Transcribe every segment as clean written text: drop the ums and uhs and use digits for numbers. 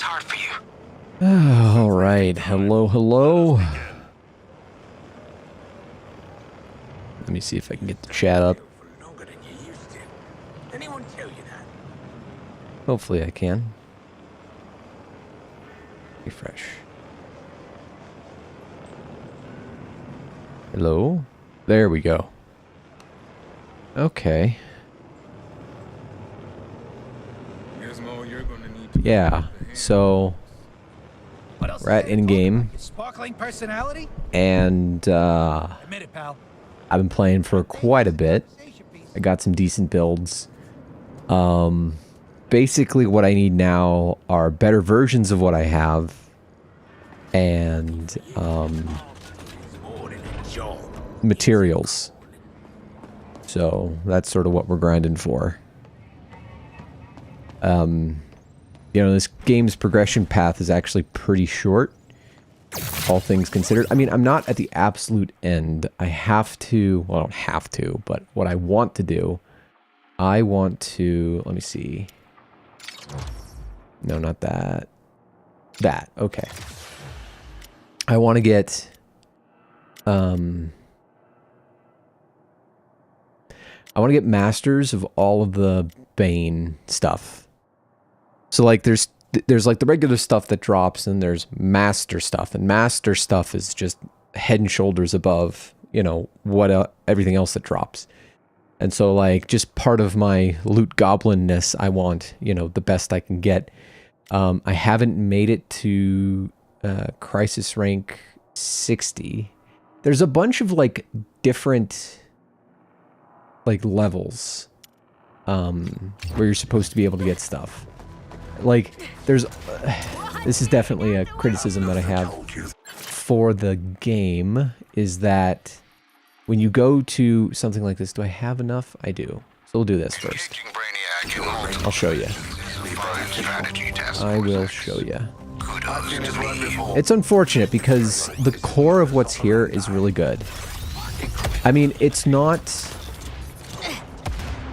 hard for you. All right. Hello, hello. Let me see if I can get the chat up. Hopefully I can. Refresh. Hello? There we go. Okay. Yeah, so we're at Endgame. Sparkling personality? And Admit it, pal. I've been playing for quite a bit. I got some decent builds. Basically what I need now are better versions of what I have and materials. So that's sort of what we're grinding for. You know, this game's progression path is actually pretty short, all things considered. I mean, I'm not at the absolute end. I have to, well, I don't have to, but what I want to do, I want to, let me see. No, not that. That, okay. I want to get, I want to get masters of all of the Bane stuff. So like there's like the regular stuff that drops and there's master stuff, and master stuff is just head and shoulders above, you know, what everything else that drops. And so like just part of my loot goblinness, I want, you know, the best I can get. I haven't made it to crisis rank 60. There's a bunch of like different like levels where you're supposed to be able to get stuff. Like there's this is definitely a criticism that I have for the game, is that when you go to something like this, do I have enough? I do. So we'll do this first. I'll show you. I will show you. It's unfortunate because the core of what's here is really good. I mean, it's not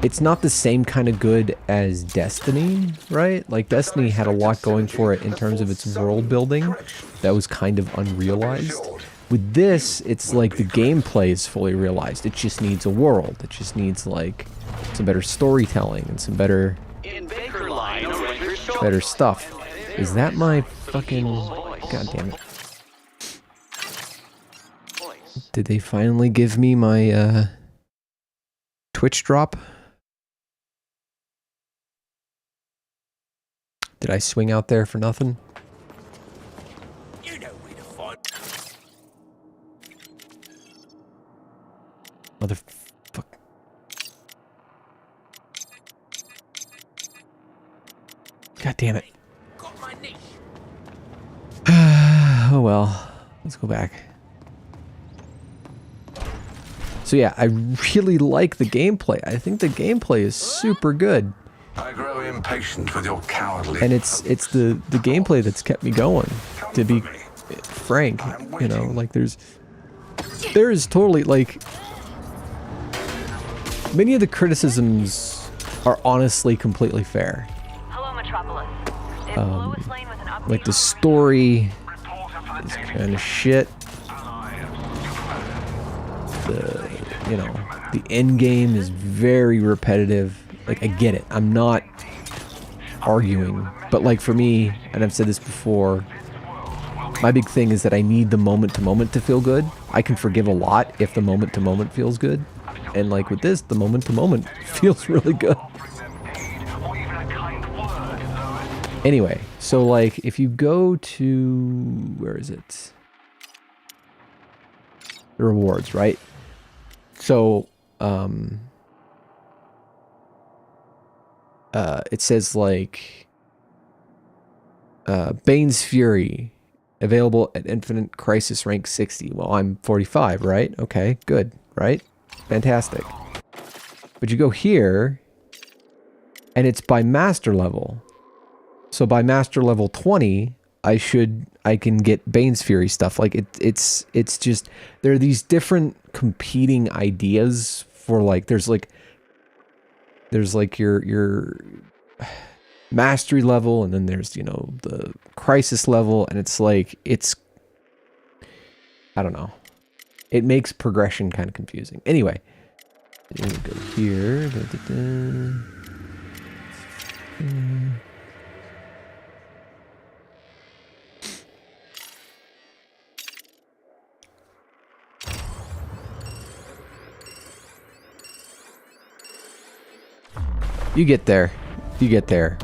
the same kind of good as Destiny, right? Like Destiny had a lot going for it in terms of its world building that was kind of unrealized. With this, it's like the gameplay is fully realized. It just needs a world. It just needs like some better storytelling and some better stuff. Is that my fucking... God damn it. Did they finally give me my Twitch drop? Did I swing out there for nothing? You know where to find. Motherfuck. God damn it. Got my niche. Oh well. Let's go back. So yeah, I really like the gameplay. I think the gameplay is super good. I grow impatient with your cowardly. And it's the gameplay that's kept me going, to be frank. You know, like there is totally like many of the criticisms are honestly completely fair. Hello, Metropolis. Like the story is kind of shit. You know, the end game is very repetitive. Like, I get it. I'm not arguing. But, like, for me, and I've said this before, my big thing is that I need the moment-to-moment to feel good. I can forgive a lot if the moment-to-moment feels good. And, like, with this, the moment-to-moment feels really good. Anyway, so, like, if you go to... Where is it? The rewards, right? So, it says like Bane's Fury available at Infinite Crisis rank 60. Well, I'm 45, right? Okay, good, right? Fantastic. But you go here and it's by master level. So by master level 20, I can get Bane's Fury stuff. Like it's just there are these different competing ideas for like there's like your mastery level, and then there's, you know, the crisis level, and it's like, I don't know. It makes progression kind of confusing. Anyway, I'm gonna go here. You get there. You get there.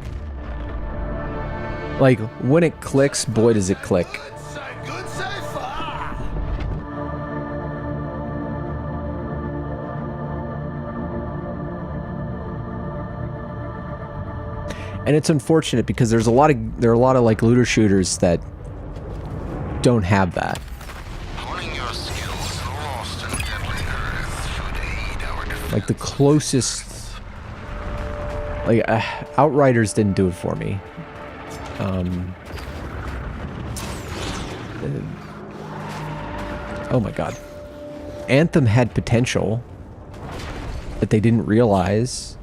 Like, when it clicks, boy does it click. Good so far. And it's unfortunate because there are a lot of like looter shooters that don't have that. Honing your skills in lost and deadly earth should aid our defense. Like the closest, like Outriders didn't do it for me. Oh my god. Anthem had potential that they didn't realize.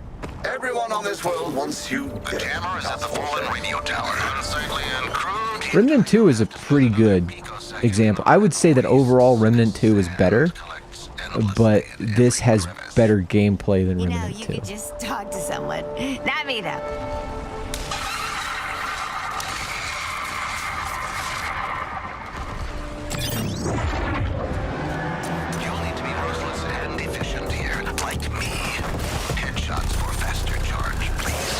Everyone on this world wants you. The camera is at the fallen radio tower. Unsightly and crude. Remnant 2 is a pretty good example. I would say that overall Remnant 2 is better, but this has better gameplay than You know, Remnant you 2. could just talk to someone. Not me, though. You'll need to be ruthless and efficient here, like me. Headshots for faster charge, please.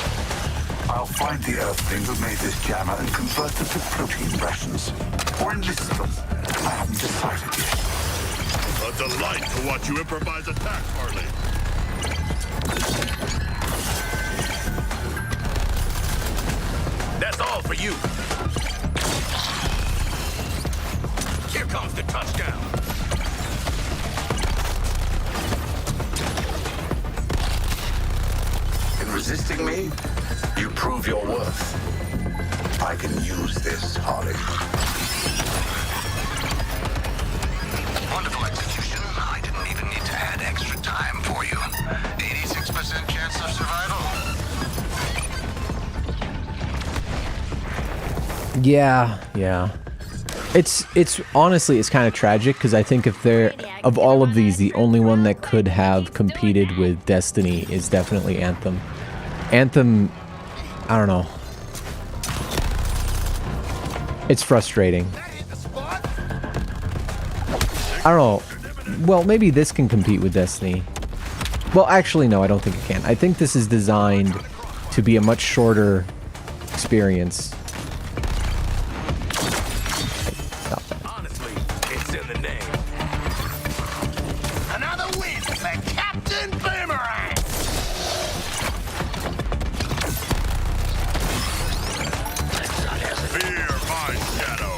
I'll find the earthling who made this jammer and convert them to protein rations. Or enlist them. I haven't decided yet. A delight to watch you improvise attack, Harley. That's all for you. Here comes the touchdown. In resisting me, you prove your worth. I can use this, Harley. Wonderful execution. I didn't even need to add extra time for you. 86% chance of survival. Yeah. It's honestly, it's kind of tragic because I think if they're, of all of these, the only one that could have competed with Destiny is definitely Anthem. Anthem, I don't know. It's frustrating. I don't know. Well, maybe this can compete with Destiny. Well, actually, no, I don't think it can. I think this is designed to be a much shorter experience. Stop that. Honestly, it's in the name. Another win for Captain Boomerang. Fear my shadow.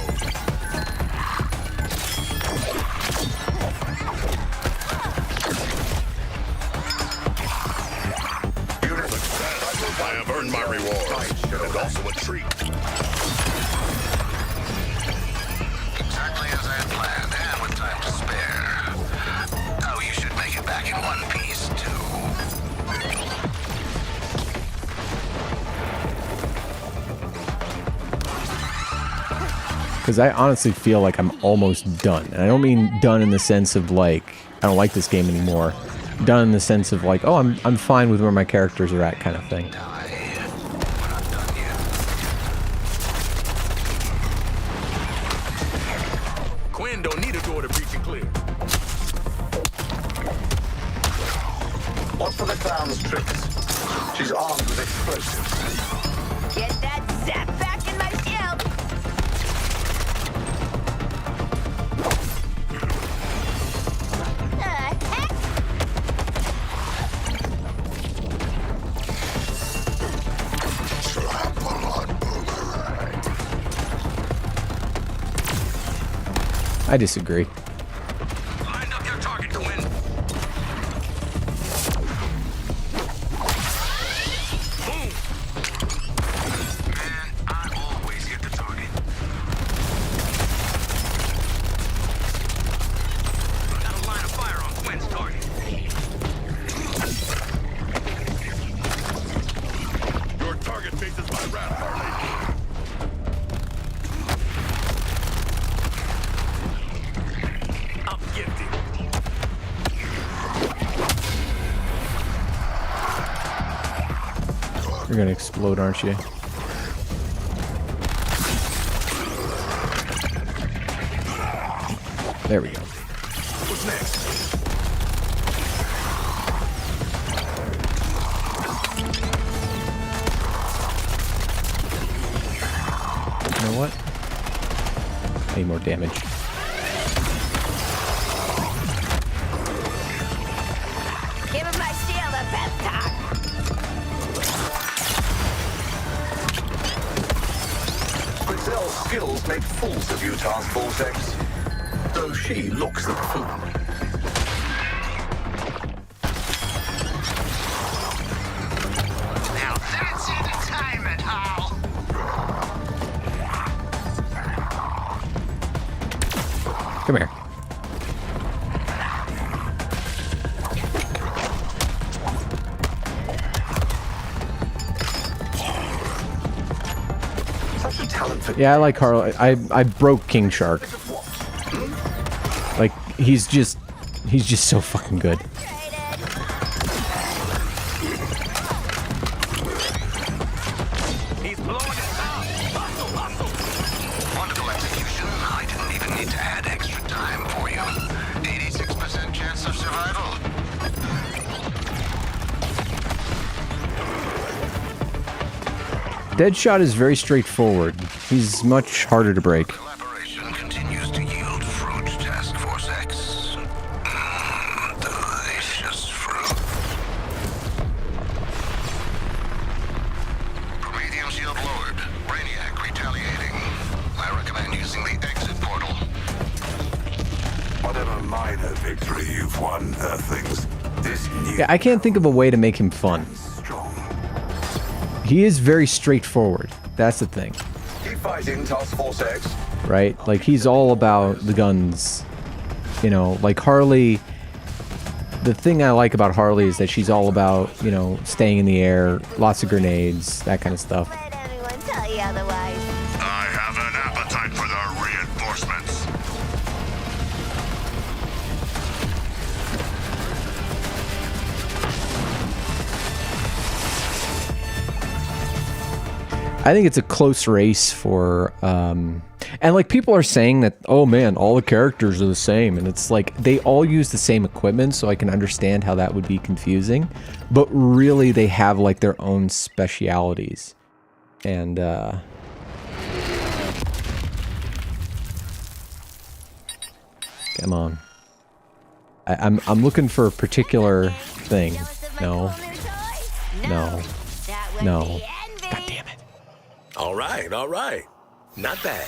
I have earned my reward, and also a treat. Exactly as I had planned, and with time to spare. Oh, you should make it back in one piece, too. Because I honestly feel like I'm almost done. And I don't mean done in the sense of like, I don't like this game anymore. Done in the sense of like, oh, I'm fine with where my characters are at kind of thing. We're not done yet. Quinn don't need a door to breach and clear. What's for the clown's tricks? She's armed with explosives. Get that zap back in my shield. Heck? Trample on Boomerang. I disagree. Line up your target, Quinn. Boom. Man, I always hit the target. Got a line of fire on Quinn's target. Your target faces my gonna explode, aren't you? There we go. What's next? You know what? Need more damage. Give him my shield a pep talk. Rizzel's skills make fools of you, Task Force X. Though she looks the fool. Now that's entertainment, Hal. Come here. Such a talent for Yeah, I like Harley. I broke King Shark. Like he's just so fucking good. He's blowing us up. Hustle, hustle. wonderful execution. I didn't even need to add extra time for you. 86% chance of survival. Deadshot is very straightforward. He's much harder to break. Collaboration continues to yield fruit, Task Force X. Delicious fruit. Prometheum shield lowered. Brainiac retaliating. I recommend using the exit portal. Whatever minor victory you've won, Earthlings, this new Yeah, I can't think of a way to make him fun. strong. He is very straightforward. That's the thing, Keep fighting, Task Force X. right? Like he's all about the guns. You know, like Harley. The thing I like about Harley is that she's all about, you know, staying in the air, lots of grenades, that kind of stuff. Let anyone tell you otherwise. I have an appetite for the reinforcements. I think it's a close race for, and like people are saying that, oh man, all the characters are the same, and it's like they all use the same equipment, so I can understand how that would be confusing, but really they have like their own specialities, and come on, I'm looking for a particular thing. Jealous of my No, cool new toy? no, That would no. be envy. God damn it. All right, all right. Not bad.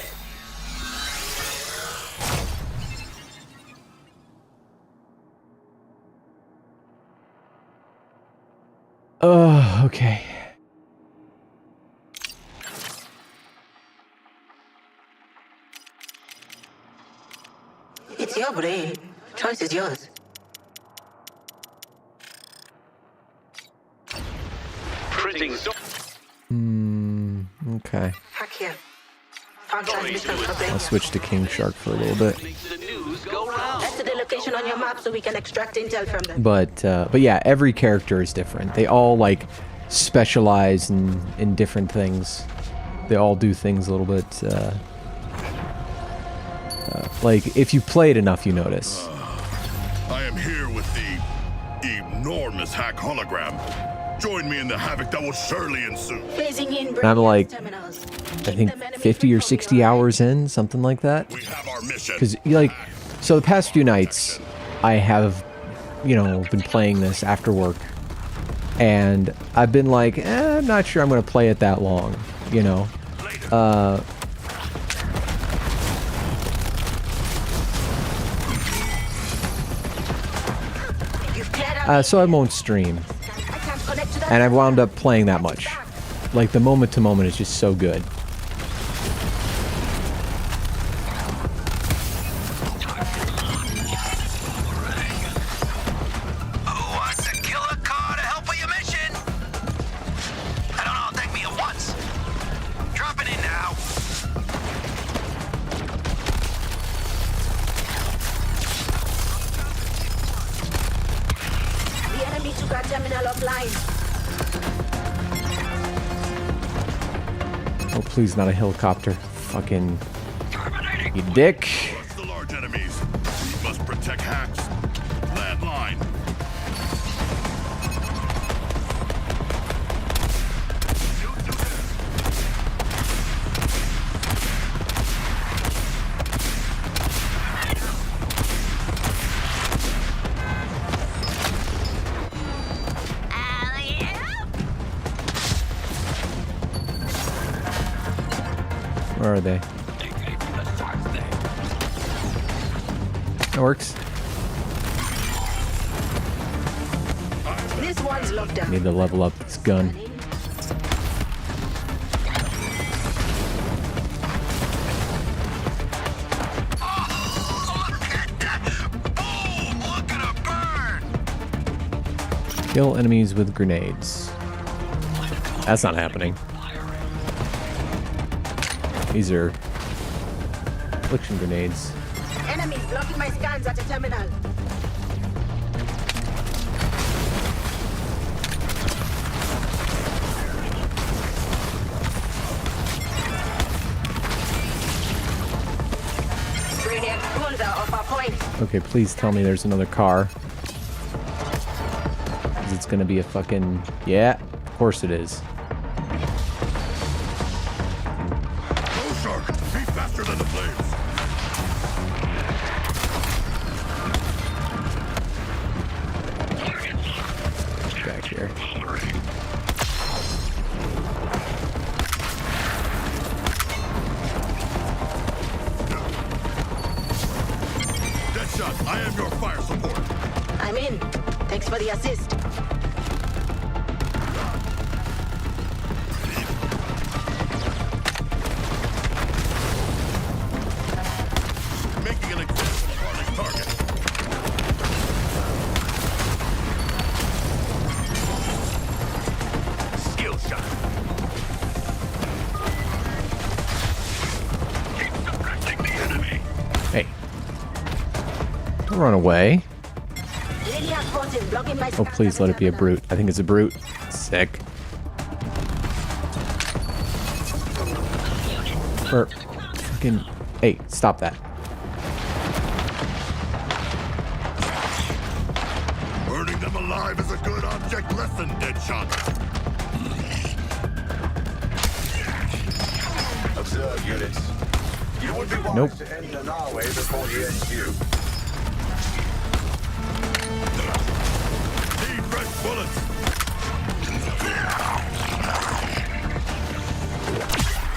Oh, okay. It's your brain. Choice is yours. Printing. Okay. Hack here. Found transmission for I'll brain. switch to King Shark for a little bit. The news go round. That's the location on your map so we can extract intel from them. But yeah, every character is different. They all like specialize in different things. They all do things a little bit. Like if you play it enough, you notice. I am here with the enormous hack hologram. Join me in the havoc that will surely ensue. Phasing in I'm like, terminals. I think 50 or 60 hours in, something like that. We have our mission. Because like, so the past few nights, I have, you know, been playing this after work, and I've been like, I'm not sure I'm gonna play it that long, you know. You've cleared out So I won't stream, I can't connect to that. and I've wound up playing that much. Like the moment to moment is just so good. Who wants a killer car to help with your mission? I don't know, take me at once. Dropping in now. The enemy took our terminal offline. Oh, please, not a helicopter. Fucking... You dick. What's the large enemies? We must protect hacks. Landline. Where are they? That works. This one's locked down. Need to level up this gun. Kill enemies with grenades. That's not happening. These are affliction grenades. Enemies blocking my scans at the terminal. Gradient cruiser off our point. Okay, please tell me there's another car. 'Cause it's gonna be a fucking... Yeah, of course it is. Go, Shark! Be faster than the flames! Back here. Deadshot, I am your fire support. I'm in. Thanks for the assist. Making an example of our next target. Skill shot. Keep suppressing the enemy. Hey. Don't run away. Linear forces blocking my Oh, scans please at let the it be a terminal. brute. I think it's a brute. Sick. Or, fucking... Hey, stop that. Burning them alive is a good object lesson, Deadshot. Observe units. You would be wise Nope. to end the Norway before he ends you. Need fresh bullets.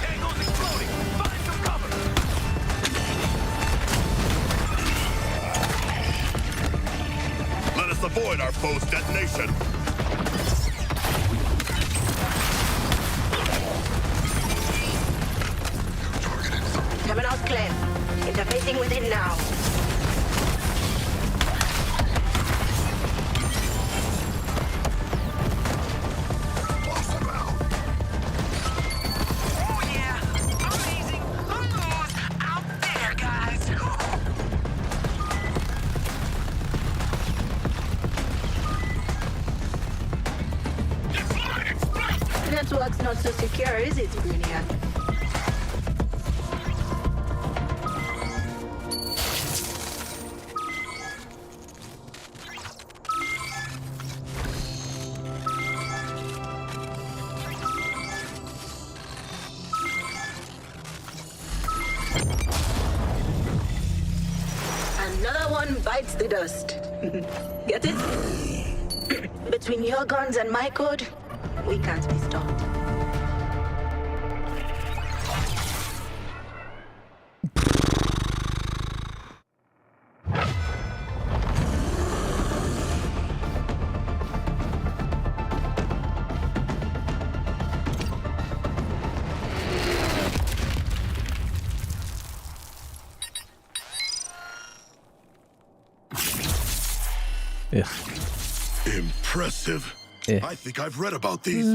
Tangle's exploding. Find some cover. Let us avoid our foe's detonation. Terminal's clear. Interfacing with it now. Oh yeah. Amazing. Who's out there, guys? Network's not so secure, is it, Brainiac? Another one bites the dust. Get it? Between your guns and my code, we can't be stopped. Ugh. Impressive. Yeah. I think I've read about these.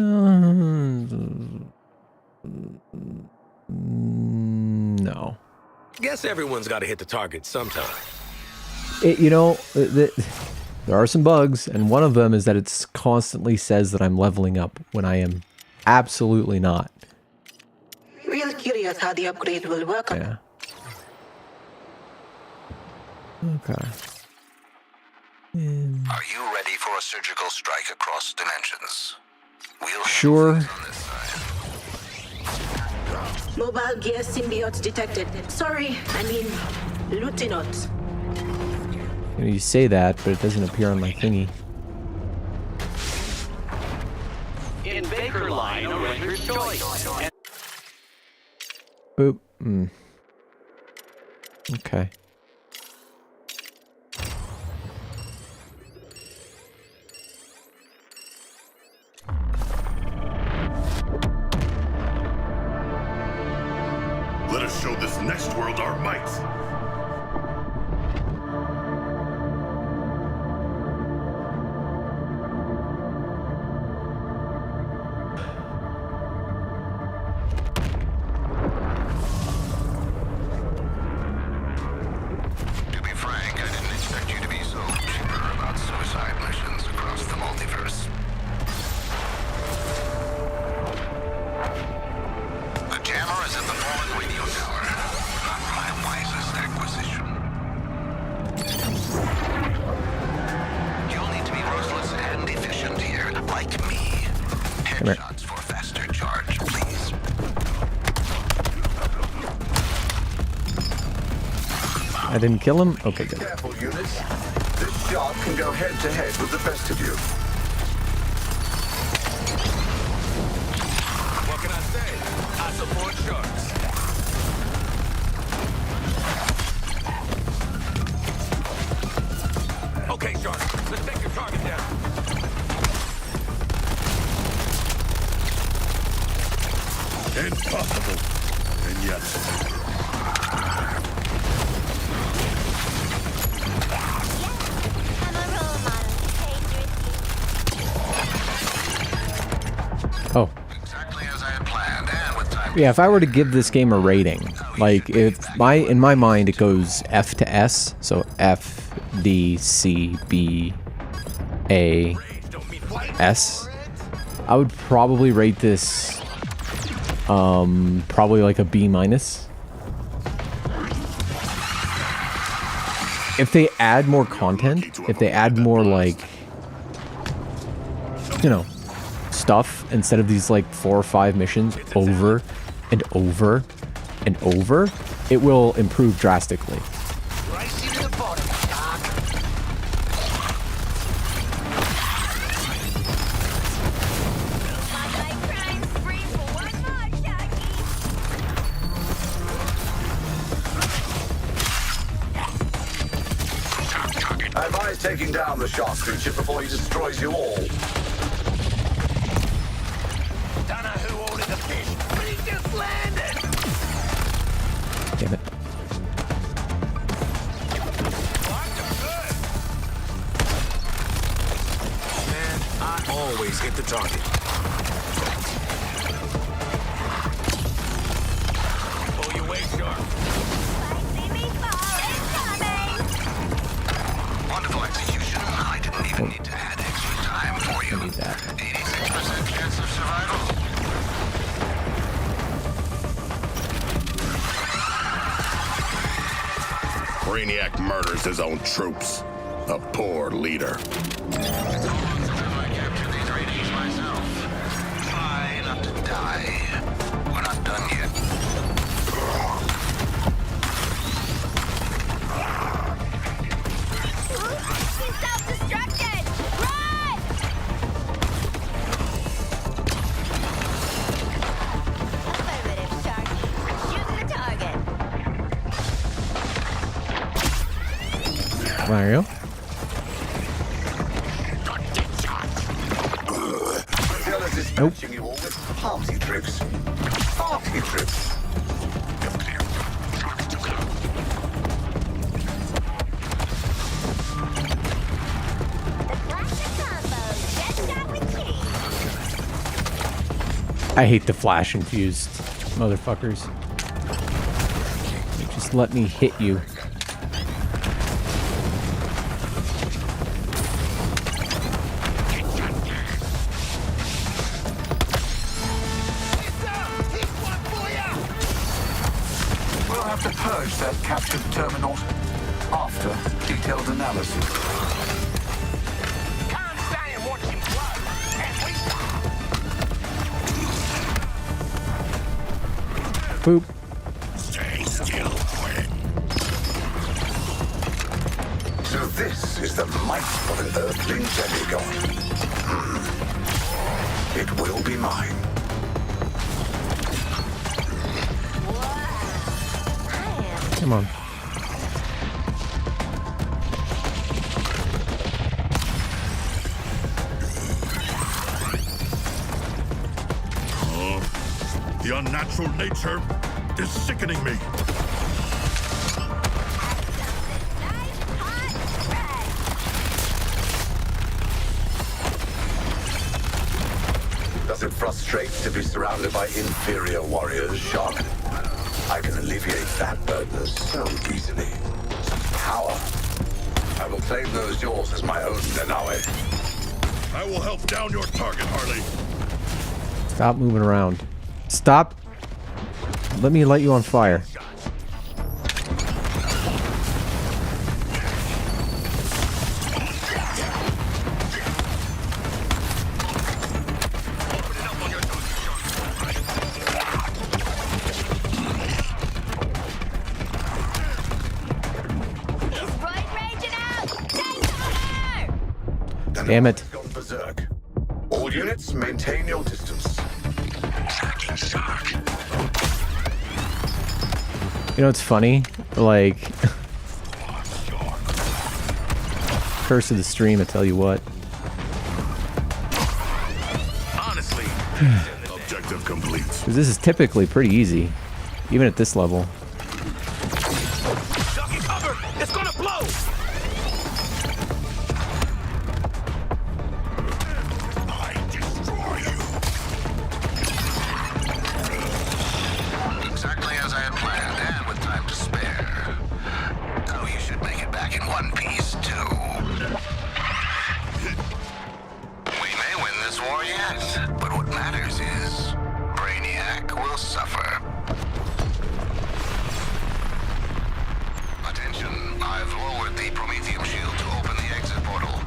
No. Guess everyone's got to hit the target sometime. There are some bugs, and one of them is that it constantly says that I'm leveling up when I am absolutely not. Still curious how the upgrade will work on. Yeah. Okay. Are you ready for a surgical strike across dimensions? We'll Sure. on this side. Mobile gear symbiotes detected. Sorry, I mean, Lutinot. You know, you say that, but it doesn't appear on my thingy. In Baker Line, a ranger's choice. Boop. Mm. Okay. Let us show this next world our might. To be frank, I didn't expect you to be so chipper about suicide missions across the multiverse. The jammer is at the fallen radio tower. Not my wisest acquisition. You'll need to be ruthless and efficient here, like me. here. Headshots for faster charge, please. I didn't kill him? Okay, good. Careful, units. This shark can go head-to-head with the best of you. What can I say? I support sharks. Okay, shark. Let's take your target down. Impossible. And yet, I'm a role model. Oh. Exactly as I had planned, and with time. Yeah, if I were to give this game a rating, like if in my mind it goes F to S, so F, D, C, B, A, S, I would probably rate this probably like a B minus. If they add more content, if they add more like, you know, stuff instead of these like 4 or 5 missions over and over and over, it will improve drastically. Race you to the bottom, Doc. My crime spree for one more, Chucky. I advise taking down the shark creature before he destroys you all. Don't know who ordered the fish, but he just landed. Damn it. Man, I always hit the target. Pull your weight, shark. See me fall incoming. Wonderful execution. I didn't even need to add extra time for you. I need that. 86% chance of survival. Brainiac murders his own troops. A poor leader. It's all wrong since I captured these ratings myself. Try not to die. We're not done yet. He's self-destructed. Run! Affirmative, Sharky. Shoot the target. Mario? Jealous dispatching you all with party tricks. Party tricks. The classic combo. Jet shot with cheese. I hate the flash infused motherfuckers. Just let me hit you. have to purge that captured terminal after detailed analysis. Can't stay and watch him blow. And we Boop. Stay still, quick. So this is the might of an Earthling demigod. It will be mine. Come on. The unnatural nature is sickening me. Does it frustrate to be surrounded by inferior warriors, Shark? I can alleviate that burden so easily. Power. I will claim those yours as my own, Denawe. I will help down your target, Harley. Stop moving around. Stop. Let me light you on fire. Damn it. Gone berserk. All units, maintain your distance. You know what's funny? Like, curse of the stream, I tell you what. Honestly. Objective complete. 'Cause this is typically pretty easy, even at this level. Duck and cover! It's gonna blow! I destroy you. Exactly as I had planned, and with time to spare. Oh, you should make it back in one piece, too. We may win this war yet, but what matters is Brainiac will suffer. Attention, I've lowered the Prometheum shield to open the exit portal.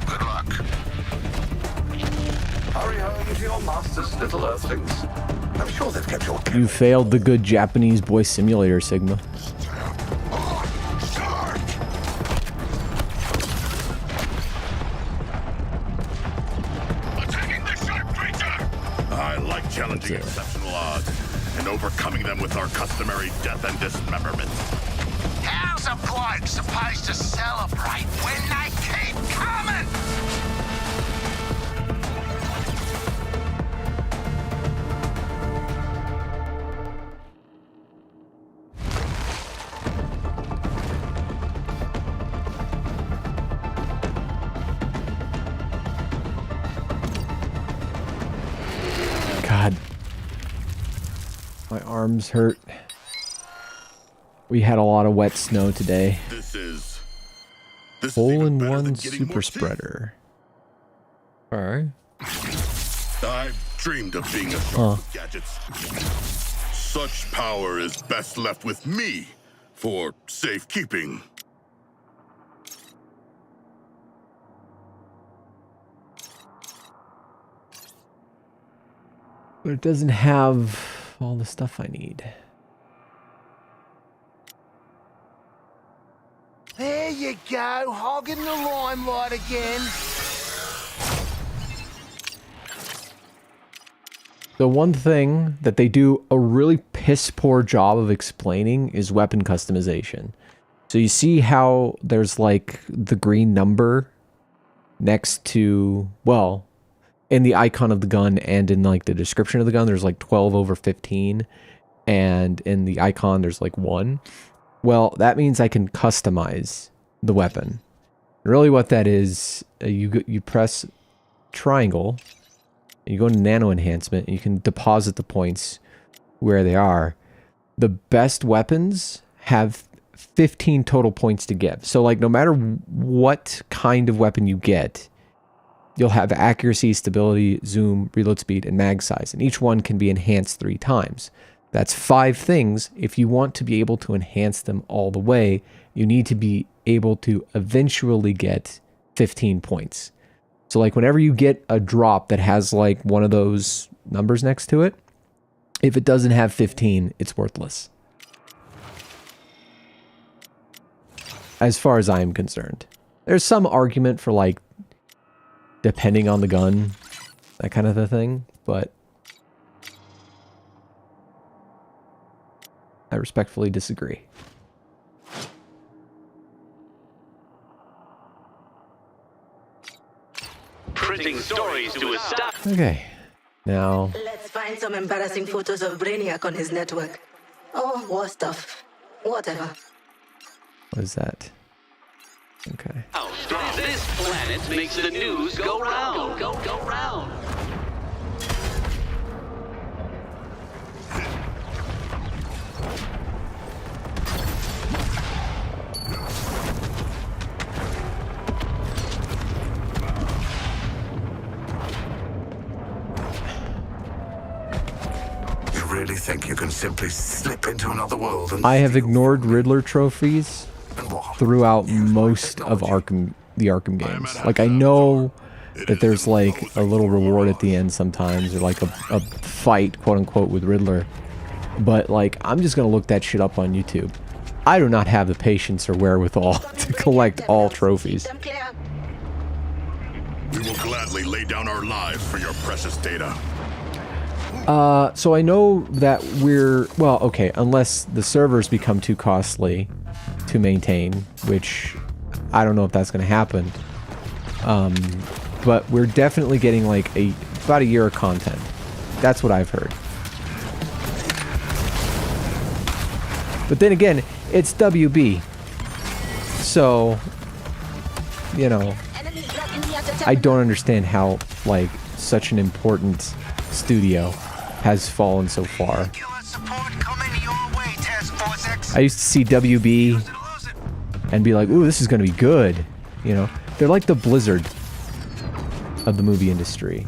Good luck. Hurry home to your masters, little earthlings. I'm sure they've kept your... You failed the good Japanese boy simulator, Sigma. Attacking the shark creature! I like challenging exceptional odds and overcoming them with our customary death and dismemberment. How's a bloke supposed to celebrate when they keep coming? God. My arms hurt. We had a lot of wet snow today. This is Hole in even better than one getting super more teeth. spreader. Alright. I've dreamed of being a shark with gadgets. Such power is best left with me for safekeeping. But it doesn't have all the stuff I need. There you go, hogging the limelight again. The one thing that they do a really piss poor job of explaining is weapon customization. So you see how there's like the green number next to, well, in the icon of the gun and in like the description of the gun, there's like 12/15, and in the icon there's like 1. Well, that means I can customize the weapon. Really what that is, you press triangle, and you go into nano enhancement, and you can deposit the points where they are. The best weapons have 15 total points to give. So like no matter what kind of weapon you get, you'll have accuracy, stability, zoom, reload speed, and mag size. And each one can be enhanced 3 times. That's 5 things. If you want to be able to enhance them all the way, you need to be able to eventually get 15 points. So like whenever you get a drop that has like one of those numbers next to it, if it doesn't have 15, it's worthless. As far as I am concerned. There's some argument for like, depending on the gun, that kind of a thing, but I respectfully disagree. Printing stories to a stop. Okay, now Let's find some embarrassing photos of Brainiac on his network. Oh, war stuff. Whatever. what is that? Okay. This planet makes the news go round. Go round. You really think you can simply slip into another world and I have steal ignored Riddler trophies and what? throughout most of the Arkham games. Like I know that there's like a little reward at the end sometimes, or like a fight, quote unquote, with Riddler. But like I'm just gonna look that shit up on YouTube. I do not have the patience or wherewithal to collect all trophies. Keep them clear. We will gladly lay down our lives for your precious data. So I know that well, okay, unless the servers become too costly to maintain, which I don't know if that's going to happen. But we're definitely getting like about a year of content. That's what I've heard. But then again, it's WB. So, you know, Enemies blocking the other I don't understand how like such an important studio has fallen so far. Killer support coming your way, Task Force X. I used to see WB Lose it. and be like, ooh, this is going to be good. You know, they're like the Blizzard of the movie industry.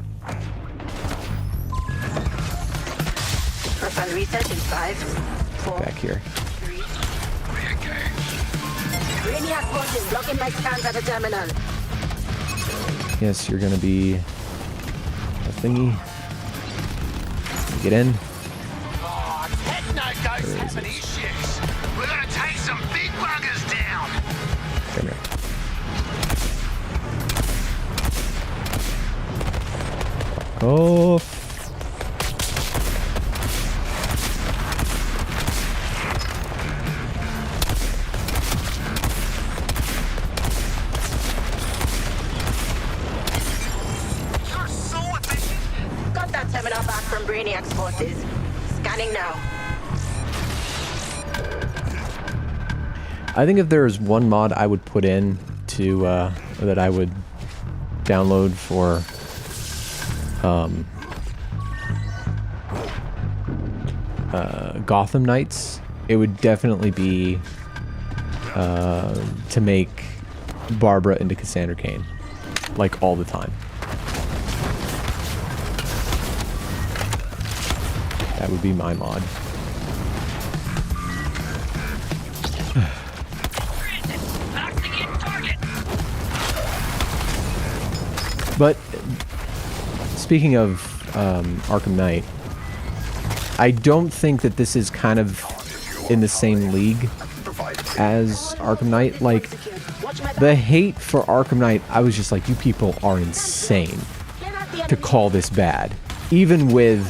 Profile reset in 5, 4, Back here. 3. Brainiac forces blocking my scans at the terminal. Yes, you're going to be a thingy. Get in. Oh, heck no goes having these shits. We're gonna take some big buggers down. Come here. Oh. You're so efficient. Got that terminal back from Brainiac's forces. Scanning now. I think if there is one mod I would put in to that I would download for Gotham Knights, it would definitely be to make Barbara into Cassandra Cain, like all the time. That would be my mod. But speaking of Arkham Knight, I don't think that this is kind of in the same league as Arkham Knight. Like, Watch my the hate for Arkham Knight, I was just like, you people are insane to call this bad. Even with,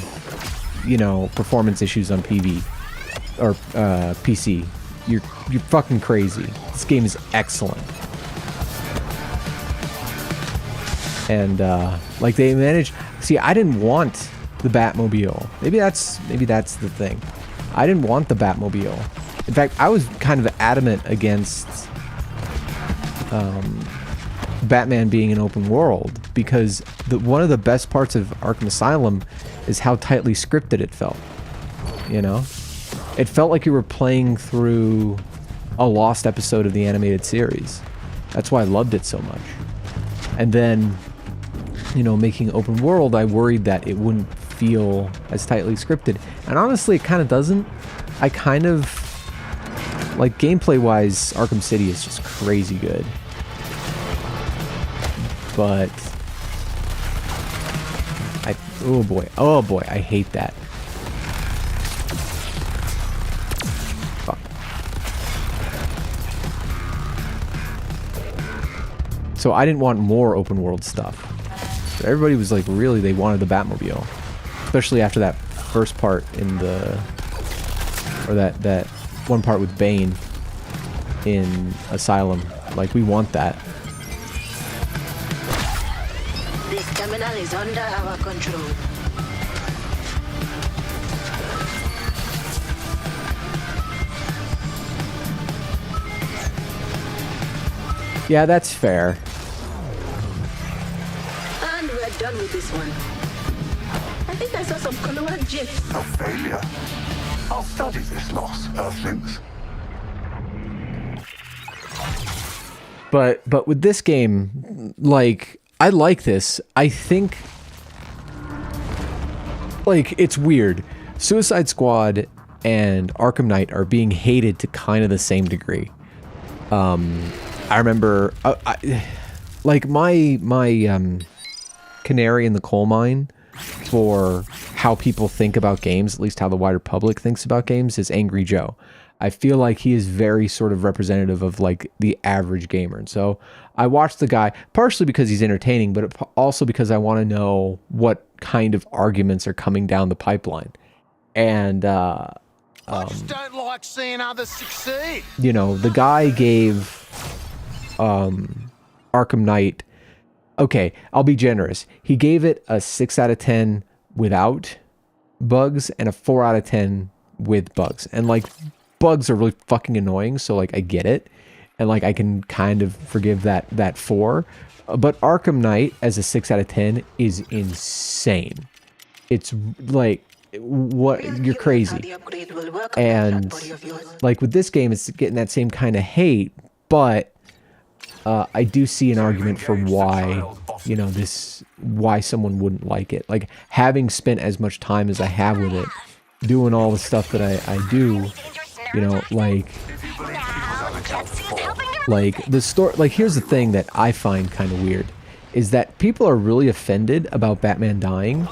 you know, performance issues on PV or PC. You're fucking crazy. This game is excellent. And like they managed. See, I didn't want the Batmobile. Maybe that's the thing. I didn't want the Batmobile. In fact, I was kind of adamant against Batman being an open world because one of the best parts of Arkham Asylum is how tightly scripted it felt. You know, it felt like you were playing through a lost episode of the animated series. That's why I loved it so much. And then, you know, making open world, I worried that it wouldn't feel as tightly scripted. And honestly, it kind of doesn't. I kind of, like, gameplay-wise, Arkham City is just crazy good. But oh boy, I hate that. Fuck. So I didn't want more open world stuff. But everybody was like, really, they wanted the Batmobile. Especially after that first part in the, or that one part with Bane in Asylum. Like, we want that. This terminal is under our control. Yeah, that's fair. And we're done with this one. I think I saw some Coloran gifs. A failure. I'll study this loss, Earthlings. But with this game, like, I like this. I think, like, it's weird. Suicide Squad and Arkham Knight are being hated to kind of the same degree. I remember, like, my canary in the coal mine for how people think about games, at least how the wider public thinks about games, is Angry Joe. I feel like he is very sort of representative of, like, the average gamer. And so I watched the guy, partially because he's entertaining, but also because I want to know what kind of arguments are coming down the pipeline. And, I just don't like seeing others succeed. you know, the guy gave Arkham Knight, okay, I'll be generous. He gave it a 6 out of 10 without bugs and a 4 out of 10 with bugs. And, like, bugs are really fucking annoying, so, like, I get it. And, like, I can kind of forgive that 4. But Arkham Knight as a 6 out of 10 is insane. It's, like, what, you're crazy. And, like, with this game, it's getting that same kind of hate, but I do see an argument for why, you know, why someone wouldn't like it. Like, having spent as much time as I have with it, doing all the stuff that I do, you know, like the story, like, here's the thing that I find kind of weird, is that people are really offended about Batman dying,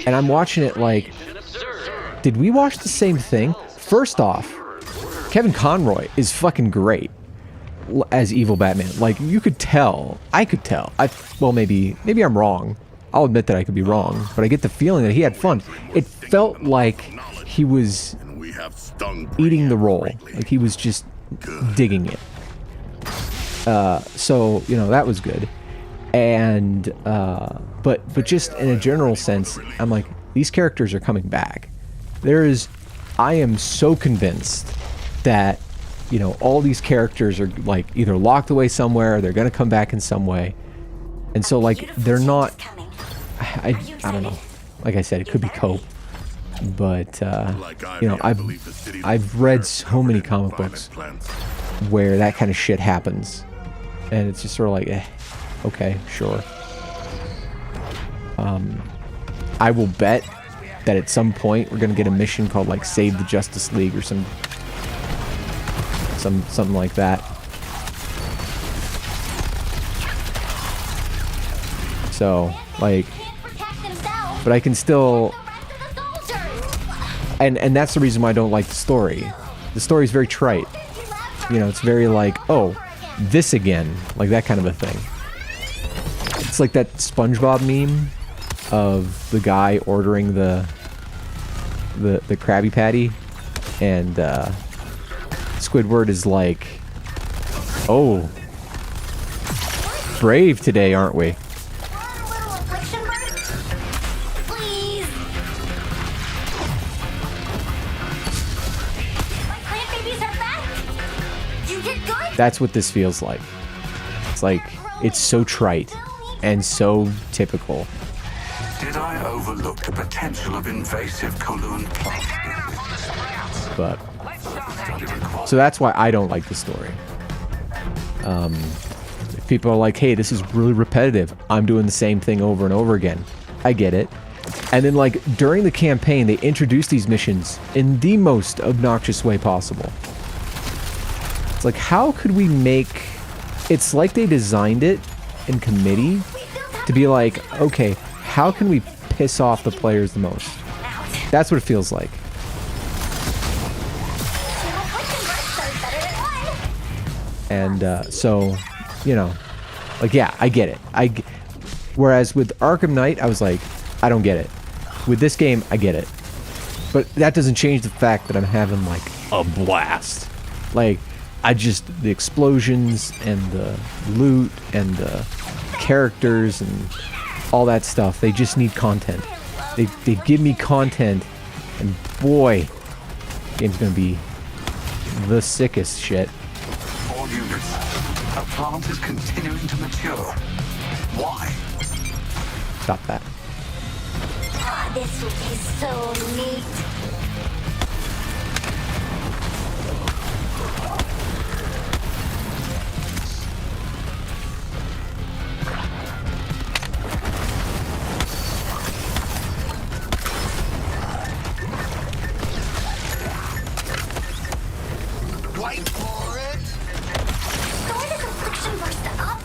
and I'm watching it like, did we watch the same thing? First off, Kevin Conroy is fucking great as evil Batman. Like, you could tell, I could tell. Well, maybe I'm wrong. I'll admit that I could be wrong, but I get the feeling that he had fun. It felt like he was eating the role. Like, he was just digging it. So, you know, that was good. And, but just in a general sense, I'm like, these characters are coming back. I am so convinced that, you know, all these characters are, like, either locked away somewhere, or they're gonna come back in some way. And so, like, they're not, I don't know. Like I said, it could be cope. But, you know, I've read so many comic books where that kind of shit happens. And it's just sort of like, okay, sure. I will bet that at some point we're gonna get a mission called, like, Save the Justice League or something like that. So, like, but I can still, and that's the reason why I don't like the story. The story is very trite. You know, it's very like, oh, this again, like that kind of a thing. It's like that SpongeBob meme of the guy ordering the Krabby Patty, and Squidward is like, oh, brave today, aren't we? That's what this feels like. It's like, it's so trite and so typical. Did I overlook the potential of invasive Kowloon plant? But so that's why I don't like the story. If people are like, hey, this is really repetitive, I'm doing the same thing over and over again, I get it. And then, like, during the campaign, they introduced these missions in the most obnoxious way possible. It's like, how could we make... It's like they designed it in committee to be like, okay, how can we piss off the players the most? That's what it feels like. And so, you know, like, yeah, I get it. Whereas with Arkham Knight, I was like, I don't get it. With this game, I get it. But that doesn't change the fact that I'm having, like, a blast. Like, the explosions and the loot and the characters and all that stuff, they just need content. They give me content, and boy, the game's gonna be the sickest shit. All units, a plant is continuing to mature. Why? Stop that. Ah, this would be so neat. Wait for it. Store this affliction burst up,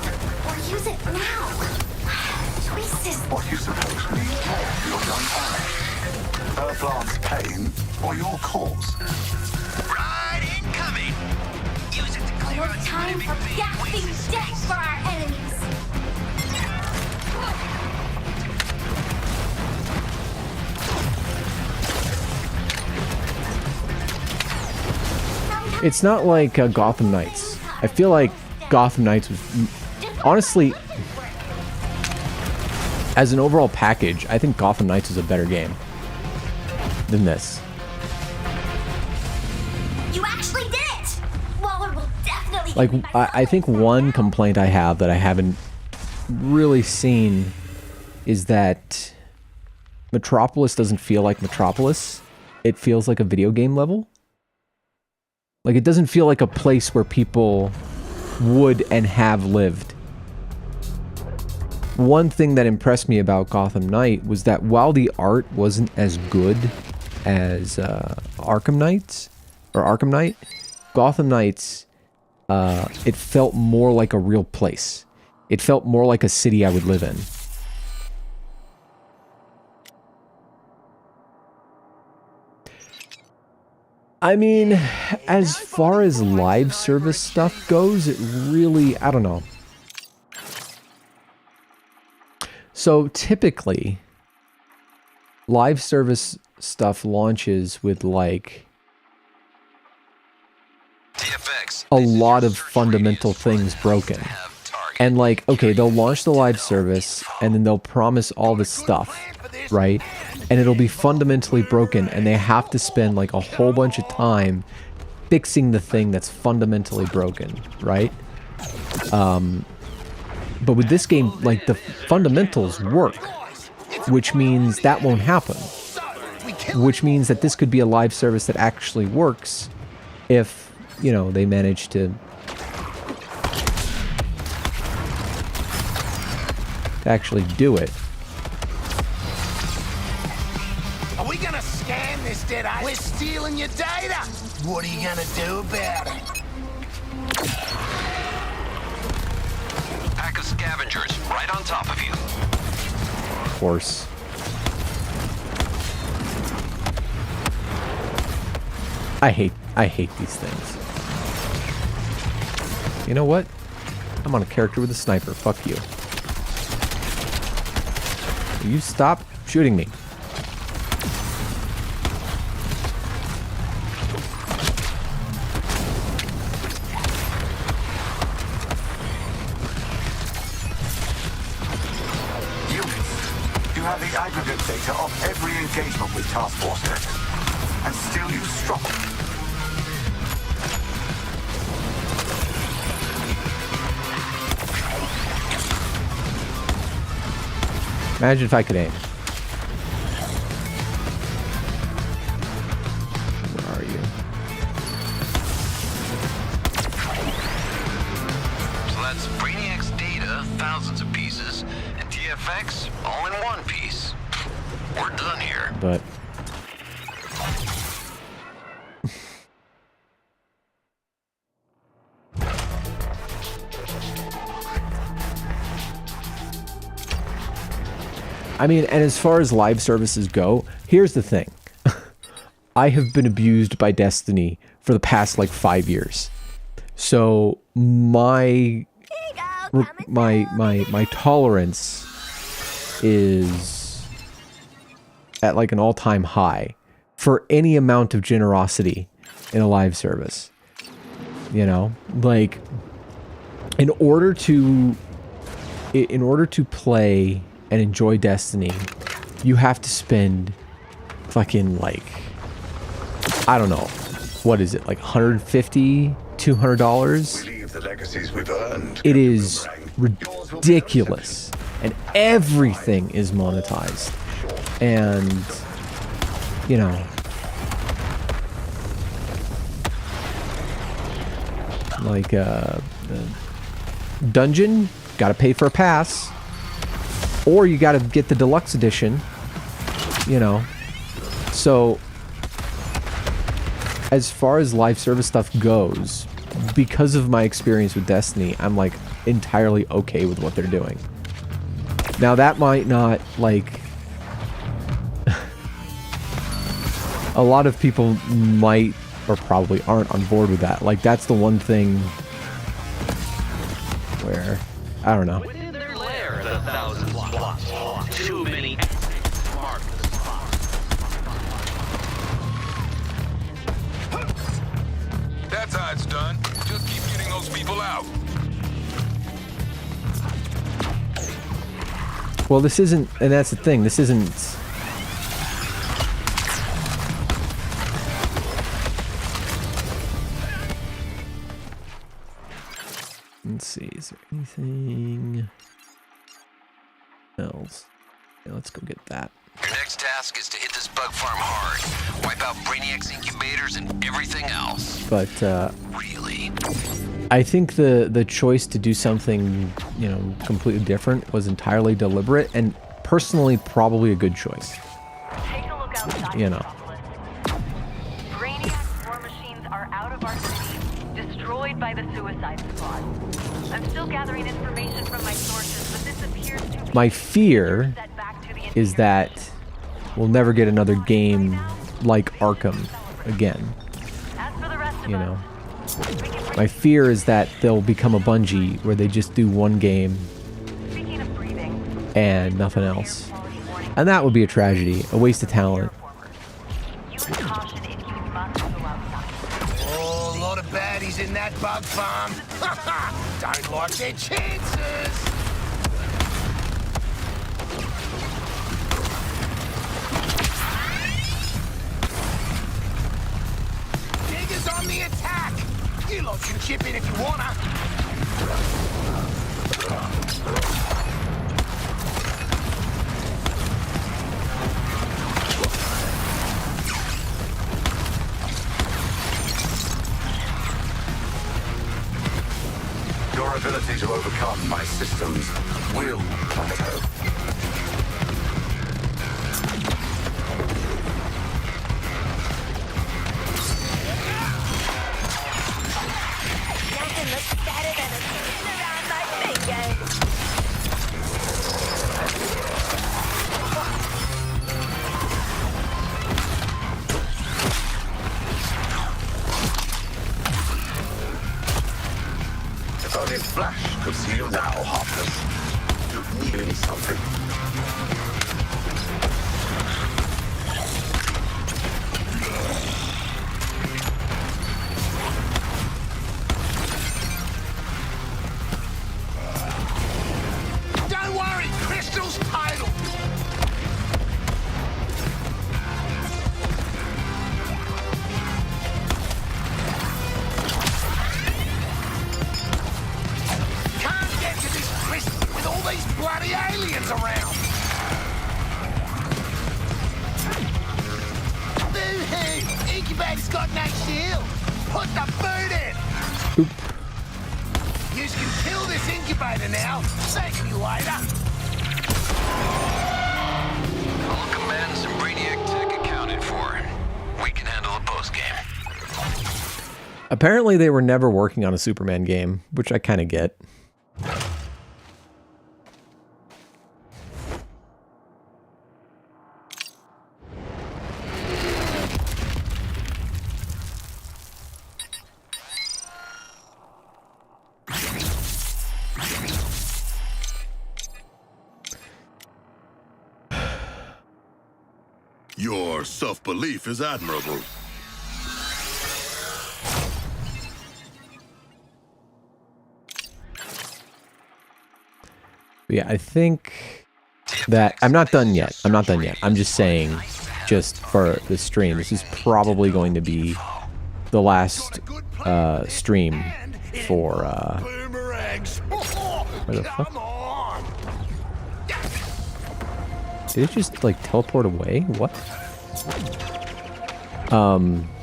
or use it now. Choices. What you suppose needs more for your young ally? Her plant's pain or your cause? Right incoming. Use it to clear out Time for gasping death for our enemies. It's not like Gotham Knights. I feel like Gotham Knights was... Honestly, as an overall package, I think Gotham Knights is a better game than this. You actually did it! Waller will definitely Like, hit me by I think one complaint I have that I haven't really seen is that Metropolis doesn't feel like Metropolis. It feels like a video game level. Like, it doesn't feel like a place where people would and have lived. One thing that impressed me about Gotham Knight was that while the art wasn't as good as Arkham Knights, or Arkham Knight, Gotham Knights, it felt more like a real place. It felt more like a city I would live in. I mean, as far as live service stuff goes, it really, I don't know. So typically, live service stuff launches with like a lot of fundamental things broken. And like, okay, they'll launch the live service and then they'll promise all this stuff, right? And it'll be fundamentally broken and they have to spend like a whole bunch of time fixing the thing that's fundamentally broken, right? But with this game, like, the fundamentals work, which means that won't happen. Which means that this could be a live service that actually works if, you know, they manage to actually do it. Are we gonna scan this dead eye? We're stealing your data. What are you gonna do about it? Pack of scavengers right on top of you. Of course. I hate these things. You know what? I'm on a character with a sniper. Fuck you. Will you stop shooting me? You have the aggregate data of every engagement with Task Force Tech, and still you struggle. Imagine if I could aim. Where are you? So that's Brainiac's data, thousands of pieces, and TFX all in one piece. We're done here. But I mean, and as far as live services go, here's the thing. I have been abused by Destiny for the past like 5 years. So my tolerance is at like an all-time high for any amount of generosity in a live service. You know, like in order to play and enjoy Destiny, you have to spend fucking like, I don't know, what is it, like $150, $200? Leave the legacies we've earned. It is ridiculous, and everything is monetized, and you know, like the dungeon, gotta pay for a pass, or you gotta get the deluxe edition, you know. So as far as live service stuff goes, because of my experience with Destiny, I'm like entirely okay with what they're doing. Now that might not, like, a lot of people might or probably aren't on board with that. Like, that's the one thing where, I don't know. Within their lair, the 1,000 plots. Too many marks. That's how it's done. Just keep getting those people out. Well, this isn't, and that's the thing, this isn't... Let's see, is there anything else? Yeah, let's go get that. Your next task is to hit this bug farm hard. Wipe out Brainiac's incubators and everything else. But, Really? I think the choice to do something, you know, completely different was entirely deliberate, and personally probably a good choice. Take a look outside, You know. Metropolis. Brainiac's war machines are out of our city, destroyed by the Suicide Squad. I'm still gathering information from my sources, but this appears to be My fear set back to the is that we'll never get another game like Arkham again, As for the rest of you us, know. we can My fear is that they'll become a Bungie where they just do one game Speaking of breathing, and nothing else. And that would be a tragedy, a waste of talent. use caution if you must go outside. Oh, a lot of baddies in that bug farm. Don't like their chances. Diggers on the attack. You lot can chip in if you wanna. Your ability to overcome my systems will plateau. Nothing looks better than a spin around my fingers. If only Flash could see you now, Harkness. You need something. Don't worry, Crystal's title. Can't get to this crystal with all these bloody aliens around. Boo-hoo! Incubator's got no shield. Put the boot in. You can kill this incubator now. Thank you later. All command We can handle a post game. Apparently they were never working on a Superman game, which I kind of get. Your self-belief is admirable. Yeah, I think that I'm not done yet. I'm not done yet. I'm just saying, just for the stream, this is probably going to be the last stream for where the fuck? Did it just like teleport away? What?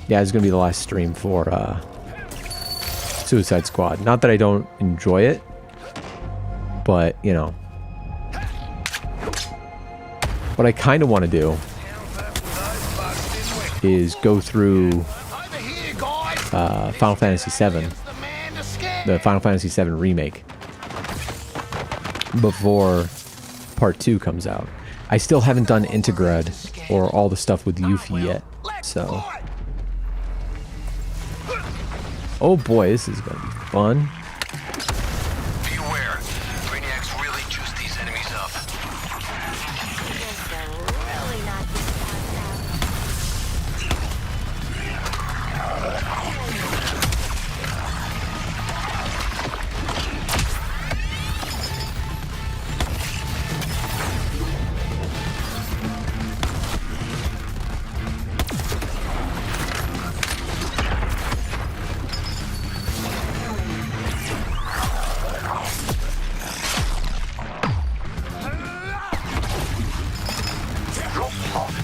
Yeah, it's gonna be the last stream for Suicide Squad. Not that I don't enjoy it, but you know, what I kind of want to do is go through Final Fantasy VII, the Final Fantasy VII remake, before Part 2 comes out. I still haven't done Integrad or all the stuff with Yuffie yet, so. Oh boy, this is gonna be fun. Beware. Brainiacs really juice these enemies up.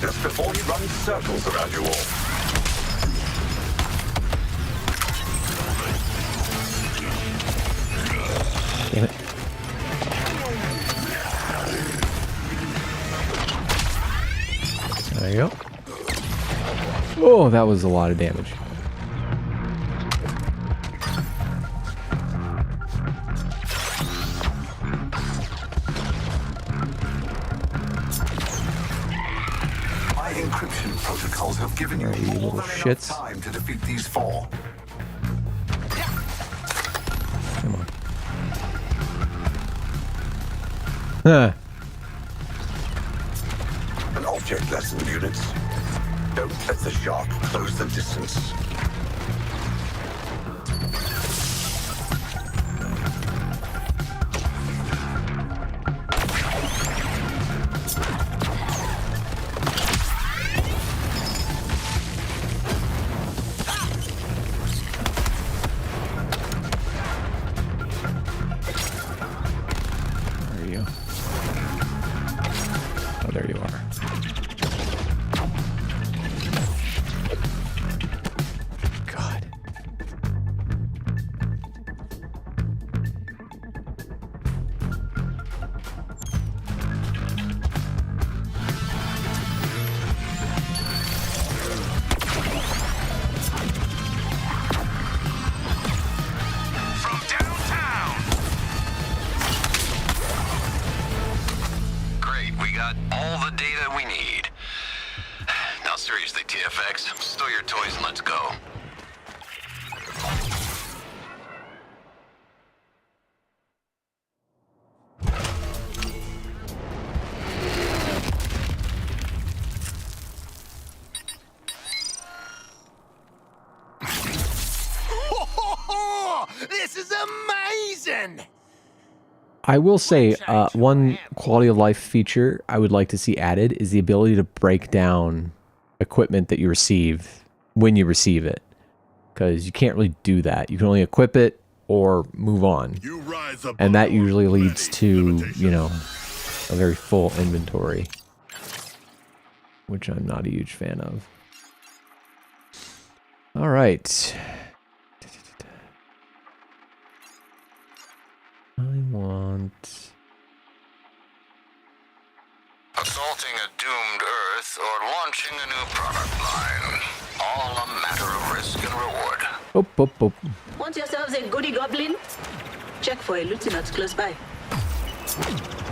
Just before he runs circles around you all. Damn it. There you go. Oh, that was a lot of damage. My encryption protocols have given you You more little than enough shits. time to defeat these four. Come on. Huh. An object lesson, units. Don't let the shark close the distance. There you go. Oh, there you are. God. From downtown. Great, we got all the data we need. Now seriously, TFX, stow your toys and let's go. This is amazing. I will say, one quality of life feature I would like to see added is the ability to break down equipment that you receive when you receive it. Because you can't really do that. You can only equip it or move on. You rise above And that usually your leads to, limitations. you know, a very full inventory. Which I'm not a huge fan of. Alright. I want... Assaulting a doomed Earth or launching a new product line. Oh, oh, oh. Want yourselves a goody goblin? Check for a looty nut close by.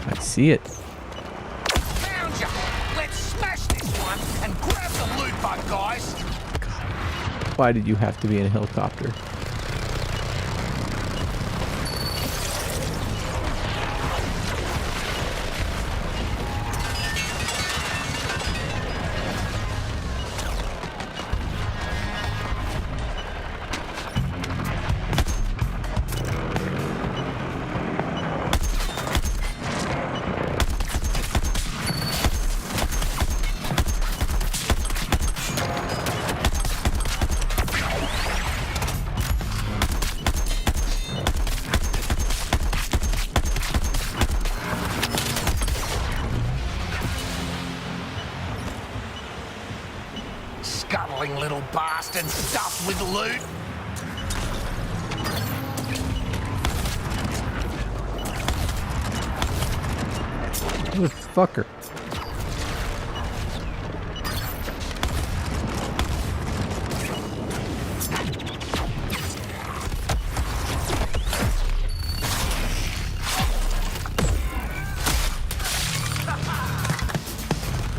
I see it. Found ya! Let's smash this one and grab the loot bug, guys! Why did you have to be in a helicopter? Scuttling little bastard stuffed with loot. Motherfucker.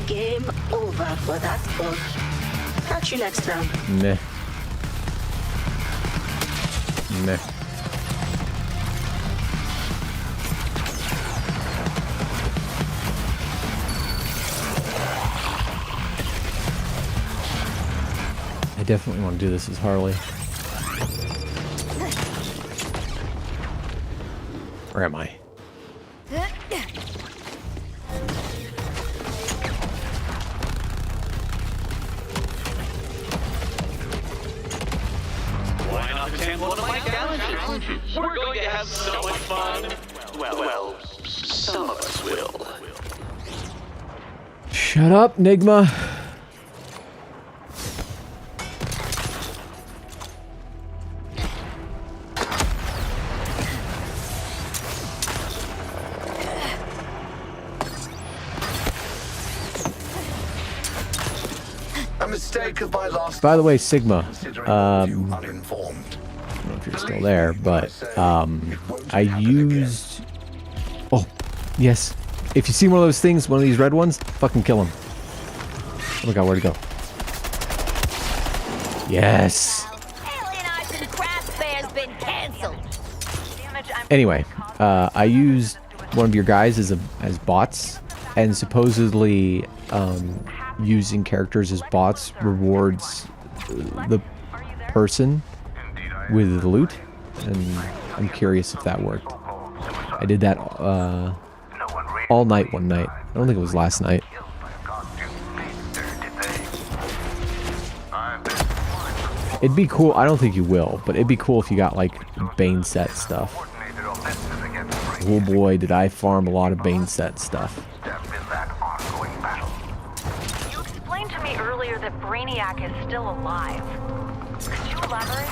Game over for that bug. Catch you next time. Meh. Meh. I definitely want to do this as Harley. Where am I? Why not attend one of my challenges? We're going to have so much fun. Well, some of us will. Shut up, Nigma. A mistake of my last. By the way, Sigma, Considering you uninformed. I don't know if you're still there, but I used. Oh, yes. If you see one of those things, one of these red ones, fucking kill him. Oh my god, where'd he go? Yes. Alien Arts and Craft Fair's been cancelled. Anyway, I used one of your guys as bots, and supposedly using characters as bots rewards the person with the loot, and I'm curious if that worked. I did that all night one night. I don't think it was last night. It'd be cool. I don't think you will, but it'd be cool if you got like Bane set stuff. Oh boy, did I farm a lot of Bane set stuff. You explained to me earlier that Brainiac is still alive. Could you elaborate?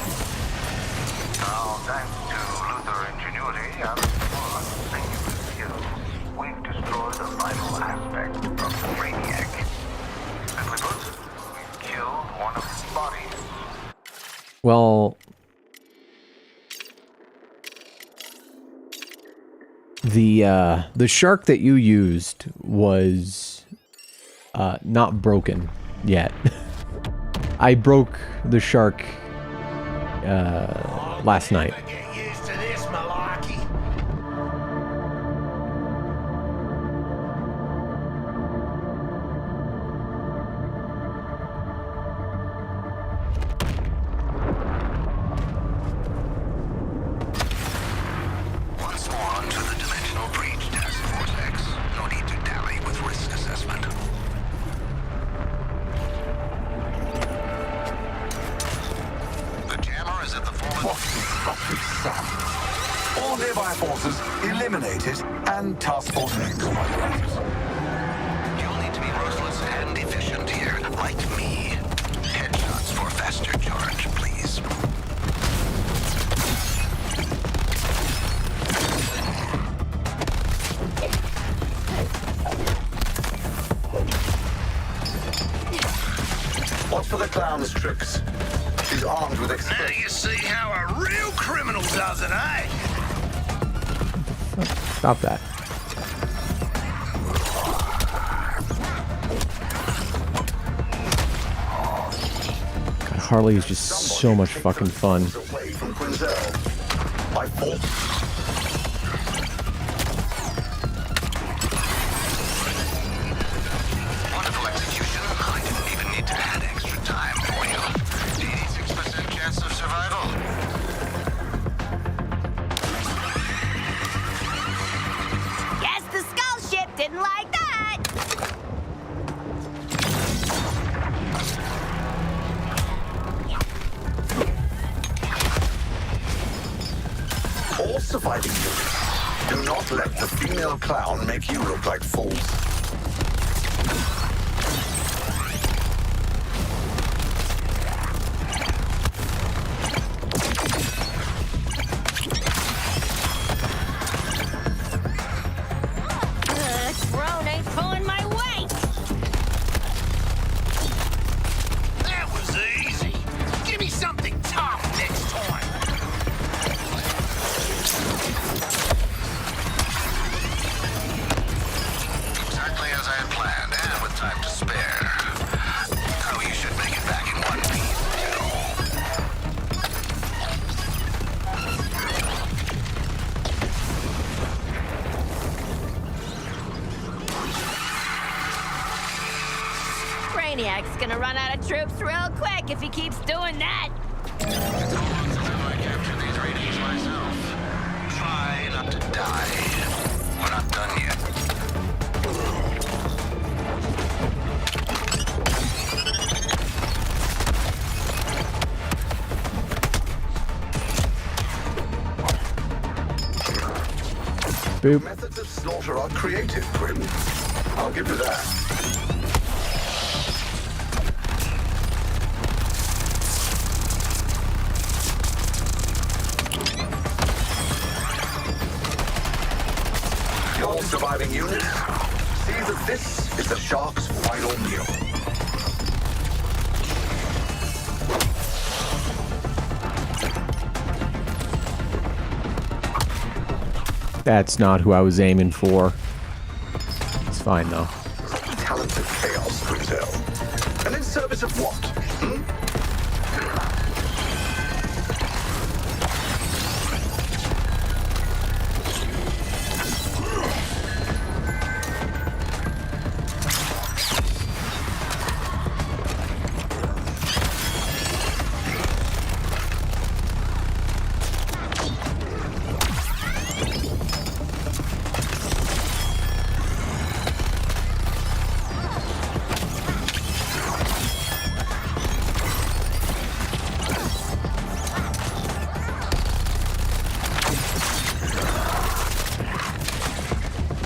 Now, thanks to Luther ingenuity and singular skill, we've destroyed a vital aspect of the Brainiac. Simply put, we've killed one of his bodies. Well, the shark that you used was not broken yet. I broke the shark last night. Get used to this malarkey. Once more onto the Dimensional Breach, Task Force X. No need to dally with risk assessment. The jammer is at the forward. All nearby forces eliminated and Task Force X. You'll need to be ruthless and efficient here, like me. Headshots for faster charge, please. Watch for the clown's tricks. She's armed with Now explosives. you see how a real criminal does it, eh? Stop that. God, Harley is just so much fucking fun. Away from Quinzel. I fought. Wonderful execution. I didn't even need to add extra time for you. 86% chance of survival. Guess the skull ship didn't like that. All surviving units, do not let the female clown make you look like fools. Drone ain't pulling my weight. That was easy. Give me something tough next time. Exactly as I had planned, and with time to spare. Oh, you should make it back in one piece, Brainiac's gonna run out of troops real quick if he keeps doing that. It's all since I captured these ratings myself. Try not to die. We're not done yet. Boop. Methods of slaughter are creative, Grim. I'll give you that. Your surviving units, see that this is the shark's final meal. That's not who I was aiming for. It's fine though. Talents of chaos, Quinzel. And in service of what?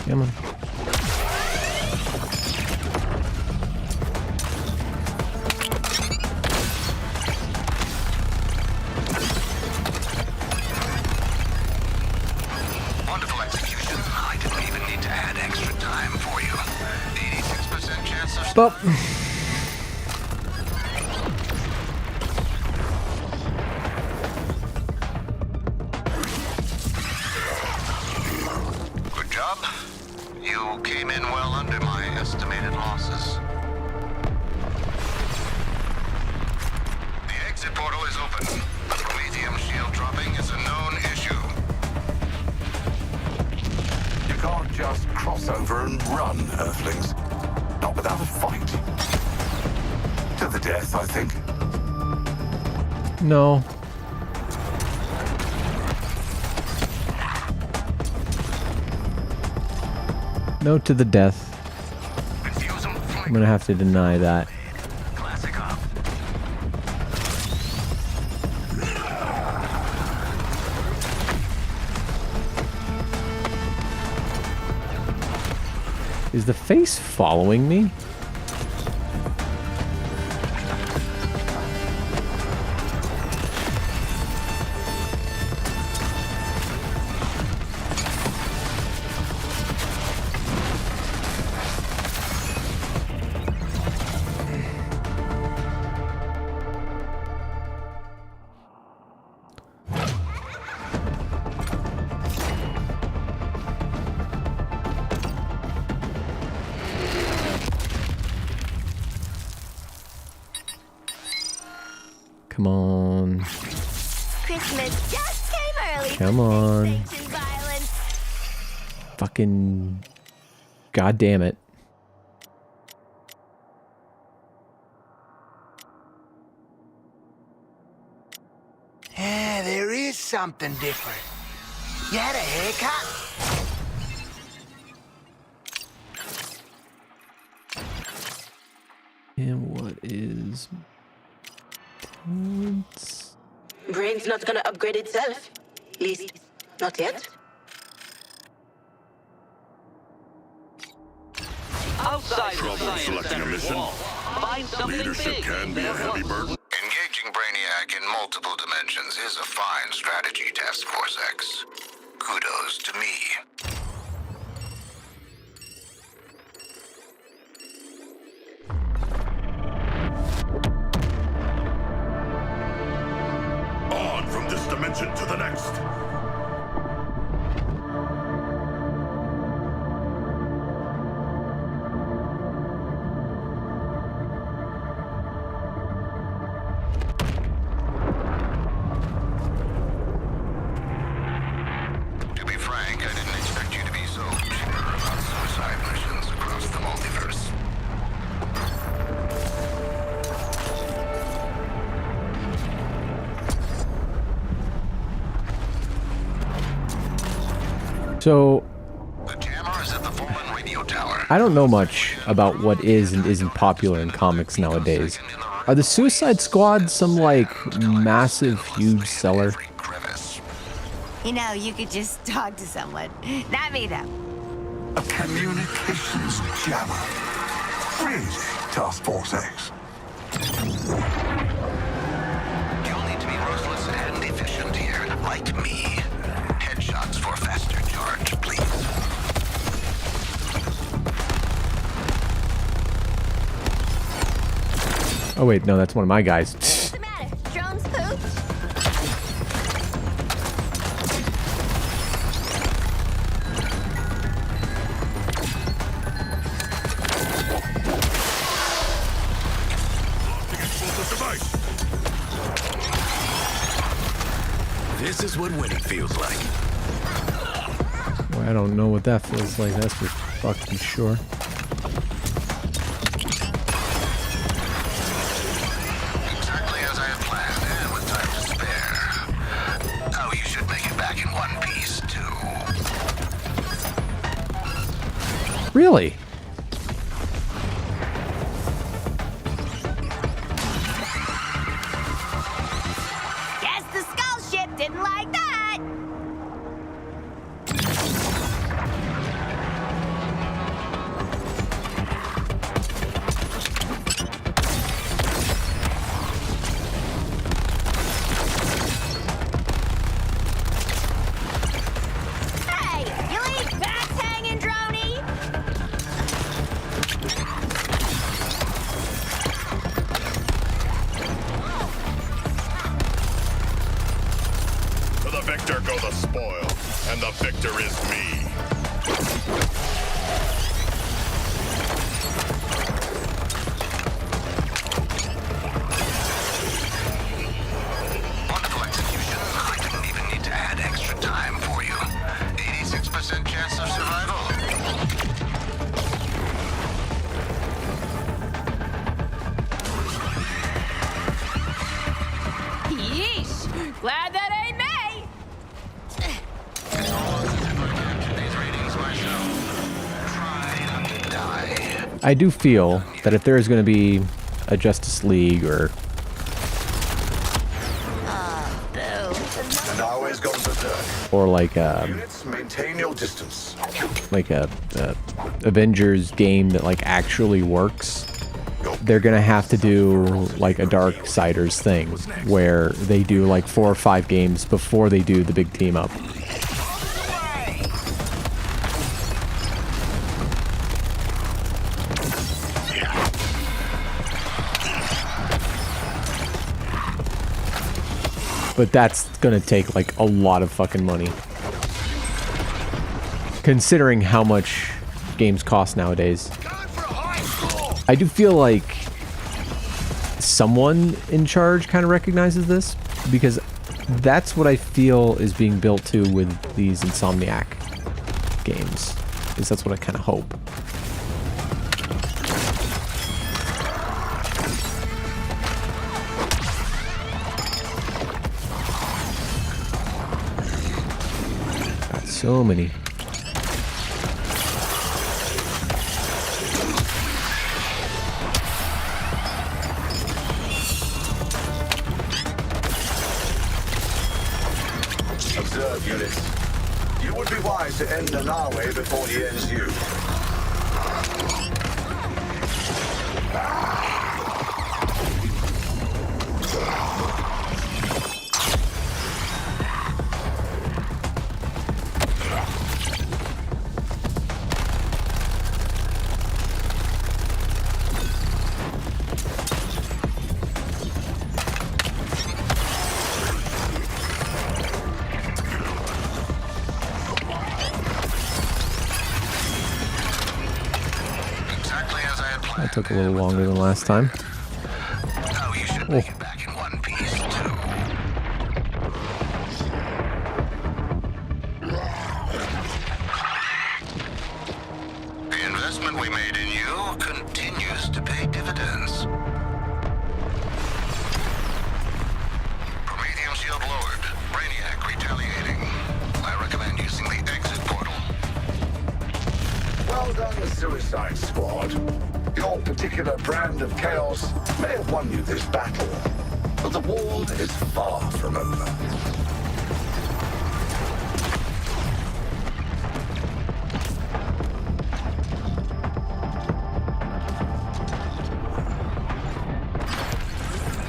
Come on. Wonderful execution. I didn't even need to add extra time for you. 86% chance of... But Good job. You came in well under my estimated losses. The exit portal is open. Prometheum shield dropping is a known issue. You can't just cross over and run, Earthlings. Not without a fight. To the death, I think. no. No to the death. Confuse them. I'm gonna have to deny that. Classic up. Is the face following me? Come on. Christmas just came early. Come on. Station violence. Fucking... God damn it. Yeah, there is something different. You had a haircut? And what is... Talents? Brain's not gonna upgrade itself. At least, not yet. Outside of Trouble science selecting a center's mission? wall. Find something Leadership big can be a heavy burden. Engaging Brainiac in multiple dimensions is a fine strategy, Task Force X. Kudos to me. On from this dimension to the next. To be frank, I didn't expect you to be so sure about suicide missions across the multiverse. So, The jammer is at the fallen radio tower. I don't know much about what is and isn't popular in comics nowadays. Are the Suicide Squad some, like, massive, huge seller? Crevice. You know, you could just talk to someone. Not me, though. A communications jammer. Crazy, Task Force X. You'll need to be ruthless and efficient here, like me. Headshots for faster charge, please. Oh wait, no, that's one of my guys. What's the matter? Drones pooped? Explosive device. This is what winning feels like. Well, I don't know what that feels like, that's for fucking sure. Exactly as I had planned, and with time to spare. Oh, you should make it back in one piece, too. Really? Guess the skull ship didn't like that. Hey, you leave bats hanging, Droney? To the victor go the spoil, and the victor is me. Wonderful execution. I didn't even need to add extra time for you. 86% chance of survival. Yeesh! Glad that ain't me! These ratings myself. Try not to die. I do feel that if there is going to be a Justice League or And always goes berserk. or like Units, maintain your distance. a Avengers game that like actually works, they're gonna have to do like a Darksiders thing where they do like 4 or 5 games before they do the big team up. But that's gonna take like a lot of fucking money. Considering how much games cost nowadays. I do feel like someone in charge kind of recognizes this, because that's what I feel is being built to with these Insomniac games. Is that's what I kind of hope. Got so many. Observe, units. You would be wise to end Nanawe before he ends you. That took a little longer than last time. Oh, you should make it back in one piece, too. The investment we made in you continues to pay dividends. Prometheum shield lowered. Brainiac retaliating. I recommend using the exit portal. Well done, Suicide Squad. Your particular brand of chaos may have won you this battle, but the war is far from over.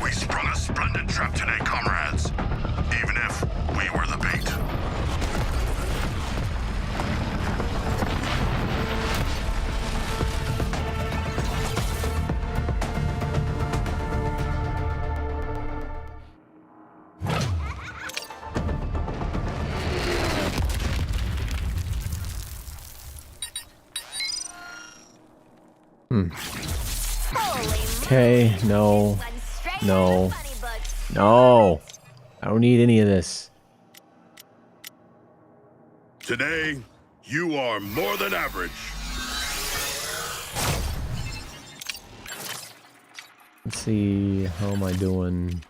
We sprung a splendid trap today, comrades. Even if we were the bait. Okay, no. No. No. I don't need any of this. Today, you are more than average. Let's see, how am I doing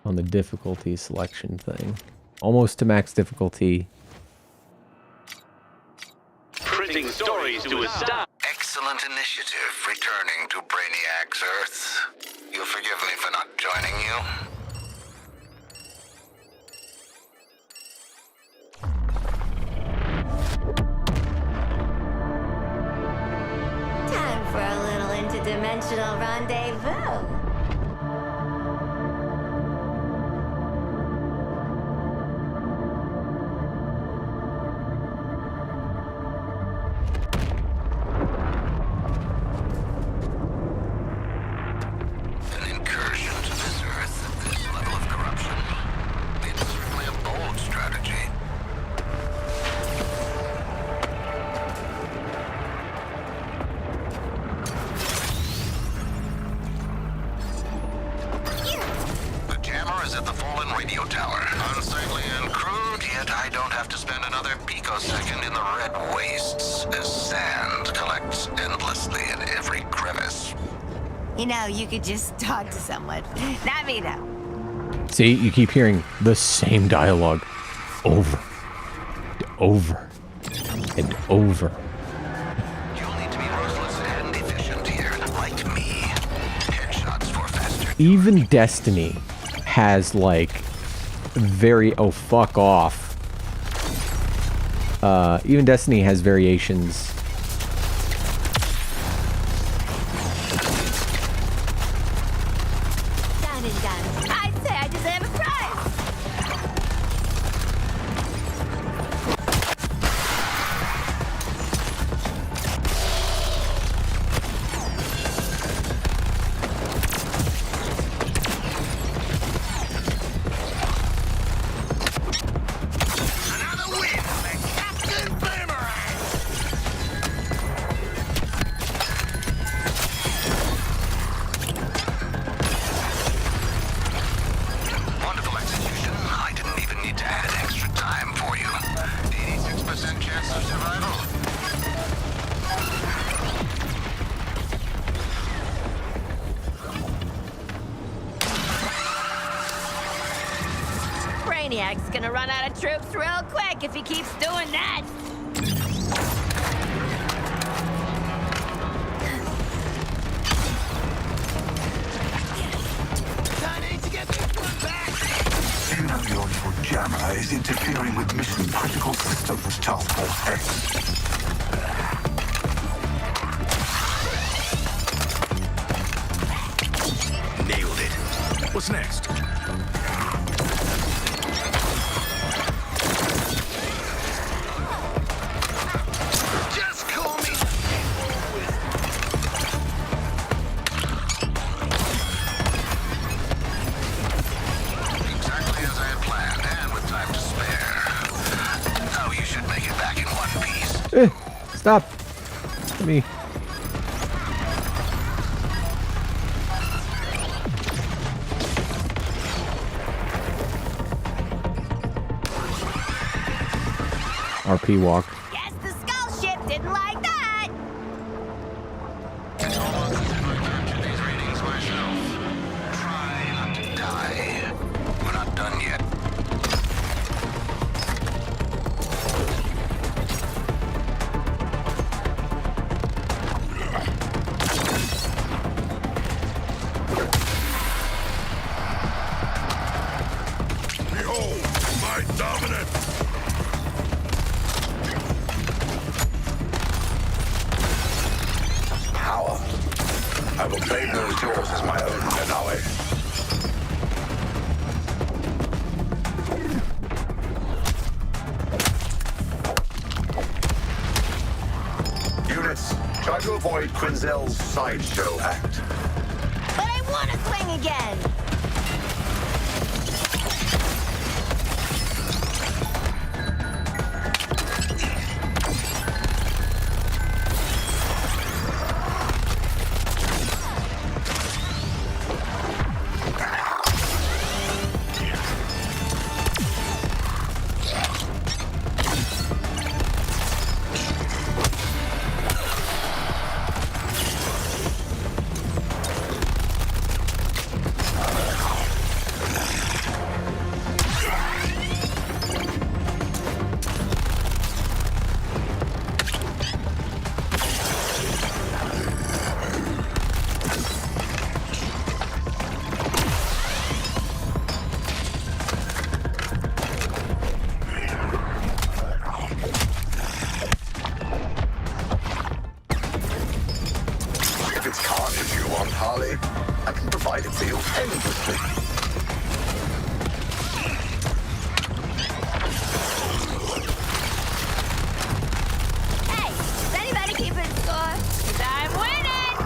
on the difficulty selection thing? Almost to max difficulty. Printing stories to a stop. Excellent initiative returning to Brainiac's Earth. You'll forgive me for not joining you. Time for a little interdimensional rendezvous. An incursion to this Earth at this level of corruption. It's certainly a bold strategy. The jammer is at the fallen radio tower. Unsightly and crude, yet I don't have to spend another picosecond in the red wastes as sand collects endlessly in every crevice. You know, you could just talk to someone. Not me, though. See, you keep hearing the same dialogue over, and over, and over. You'll need to be ruthless and efficient here, like me. Headshots for faster. Even Destiny has like very fuck off. Even Destiny has variations. Done and done. I'd say I deserve a prize. Another win for Captain Boomerang! Brainiac's gonna run out of troops real quick if he keeps doing that. You know your little jammer is interfering with mission critical systems, Task Force X. Nailed it. What's next? Just call me. Exactly as I had planned, and with time to spare. Oh, you should make it back in one piece. Stop. Me. RP walk. Guess the skull ship didn't like that. Today's ratings, myself. Try not to die. We're not done yet. Behold, my dominance! Power. I will claim those doors as my own, Denawi. Units, try to avoid Quinzel's sideshow act. But I want to swing again. If it's carnage you want, Harley, I can provide it for you endlessly. Hey, is anybody keeping score? 'Cause I'm winning.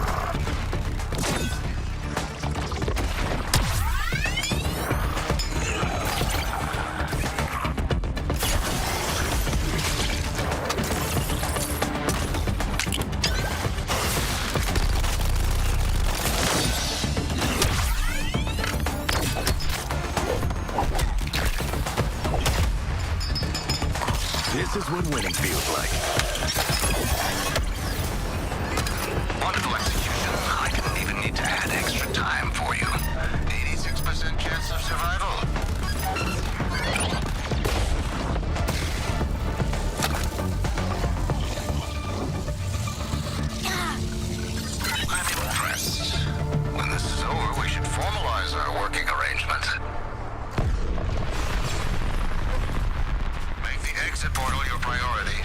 This is what winning feels like. Wonderful execution. I didn't even need to add extra time for you. 86% chance of survival. I'm impressed. When this is over, we should formalize our working arrangement. Make the exit portal your priority,